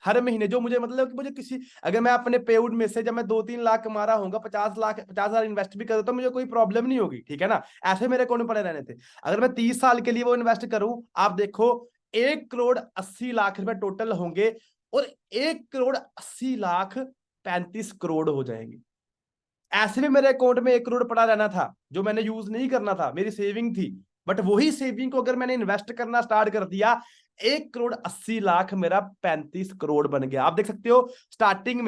हर महीने, जो मुझे मतलब कि मुझे किसी, अगर मैं अपने पेआउट में से, जब मैं 2-3 लाख कमा रहा हूँ, 50,000 इन्वेस्ट भी कर तो मुझे कोई प्रॉब्लम नहीं होगी, ठीक है ना, ऐसे मेरे अकाउंट में पड़े रहने थे। अगर मैं 30 साल के लिए वो इन्वेस्ट करूं, आप देखो 1 करोड़ 80 लाख रुपए टोटल होंगे और 1 करोड़ 80 लाख 35 करोड़ हो जाएंगे। ऐसे भी मेरे अकाउंट में 1 करोड़ पड़ा रहना था, जो मैंने यूज नहीं करना था, मेरी सेविंग थी। बट वही सेविंग को अगर मैंने इन्वेस्ट करना स्टार्ट कर दिया, 1 करोड़ 80 लाख मेरा 35 करोड़ बन गया। आप देख सकते हो स्टार्टिंग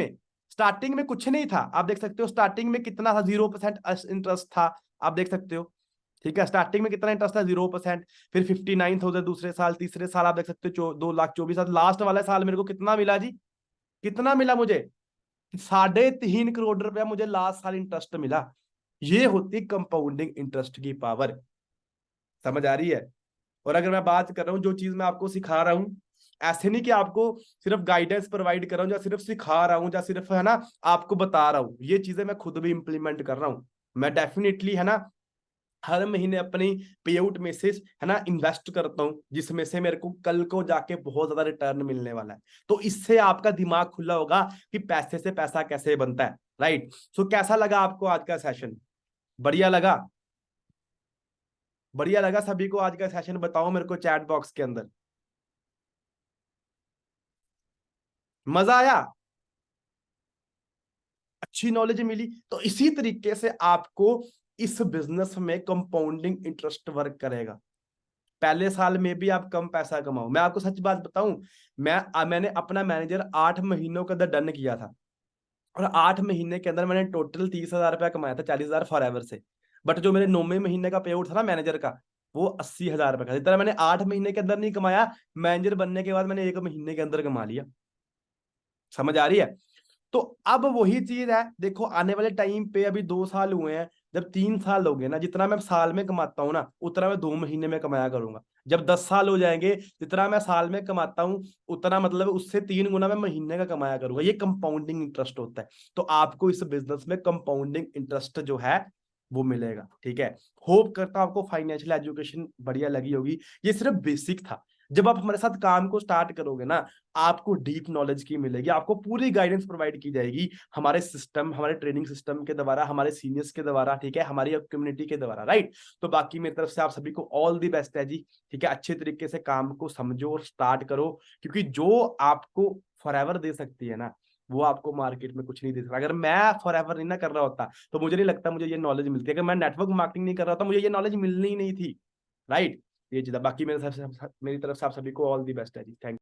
में कुछ नहीं था, आप देख सकते हो स्टार्टिंग में कितना था, 0% इंटरेस्ट था, आप देख सकते हो, ठीक है, स्टार्टिंग में कितना इंटरेस्ट था, 0%। फिर 59,000 दूसरे साल, तीसरे साल आप देख सकते हो 2,24,000, लास्ट वाले साल मेरे को कितना मिला जी, कितना मिला मुझे, 3.5 करोड़ रुपया मुझे लास्ट साल इंटरेस्ट मिला। ये होती कंपाउंडिंग इंटरेस्ट की पावर, समझ आ रही है। और अगर मैं बात कर रहा हूँ, जो चीज मैं आपको सिखा रहा हूँ, ऐसे नहीं कि आपको सिर्फ गाइडेंस प्रोवाइड कर रहा हूँ, या सिर्फ सिखा रहा हूँ, या सिर्फ, है ना, आपको बता रहा हूँ, ये चीजें मैं खुद भी इंप्लीमेंट कर रहा हूँ। मैं डेफिनेटली, है ना, हर महीने अपनी पे आउट में से, है ना, इन्वेस्ट करता हूं, जिसमें से मेरे को कल को जाके बहुत ज्यादा रिटर्न मिलने वाला है। तो इससे आपका दिमाग खुला होगा कि पैसे से पैसा कैसे बनता है, राइट। सो कैसा लगा आपको आज का सेशन, बढ़िया लगा, बढ़िया लगा सभी को आज का सेशन, बताओ मेरे को चैट बॉक्स के अंदर, मजा आया, अच्छी नॉलेज मिली। तो इसी तरीके से आपको इस बिजनेस में कंपाउंडिंग इंटरेस्ट वर्क करेगा। पहले साल में भी आप कम पैसा कमाओ, मैं आपको सच बात बताऊं, मैंने अपना मैनेजर 8 महीनों के अंदर डन किया था, और 8 महीने के अंदर मैंने टोटल 30,000 रुपया कमाया था, 40,000 फॉरएवर से। बट जो मेरे 9वें महीने का पे आउट था ना मैनेजर का, वो 80,000 रुपए का। जितना मैंने 8 महीने के अंदर नहीं कमाया, मैनेजर बनने के बाद मैंने 1 महीने के अंदर कमा लिया। समझ आ रही है? तो अब वही चीज है, देखो आने वाले टाइम पे अभी 2 साल हुए हैं, जब 3 साल हो गए ना, जितना मैं साल में कमाता हूँ ना, उतना मैं 2 महीने में कमाया करूंगा। जब 10 साल हो जाएंगे, जितना मैं साल में कमाता हूँ, उतना मतलब उससे 3 गुना मैं महीने का कमाया करूंगा। ये कंपाउंडिंग इंटरेस्ट होता है। तो आपको इस बिजनेस में कंपाउंडिंग इंटरेस्ट जो है वो मिलेगा। ठीक है, होप करता हूं आपको फाइनेंशियल एजुकेशन बढ़िया लगी होगी। ये सिर्फ बेसिक था। जब आप हमारे साथ काम को स्टार्ट करोगे ना, आपको डीप नॉलेज की मिलेगी, आपको पूरी गाइडेंस प्रोवाइड की जाएगी हमारे सिस्टम, हमारे ट्रेनिंग सिस्टम के द्वारा, हमारे सीनियर्स के द्वारा, ठीक है, हमारी कम्युनिटी के द्वारा, राइट। तो बाकी मेरी तरफ से आप सभी को ऑल द बेस्ट है जी। ठीक है, अच्छे तरीके से काम को समझो और स्टार्ट करो, क्योंकि जो आपको फॉरएवर दे सकती है ना, वो आपको मार्केट में कुछ नहीं दे सकता। अगर मैं फॉरएवर नहीं ना कर रहा होता, तो मुझे नहीं लगता मुझे ये नॉलेज मिलती। अगर मैं नेटवर्क मार्केटिंग नहीं कर रहा था, मुझे ये नॉलेज मिलनी ही नहीं थी, राइट। ये चीज है। बाकी मेरी तरफ से आप सभी को ऑल द बेस्ट है जी। थैंक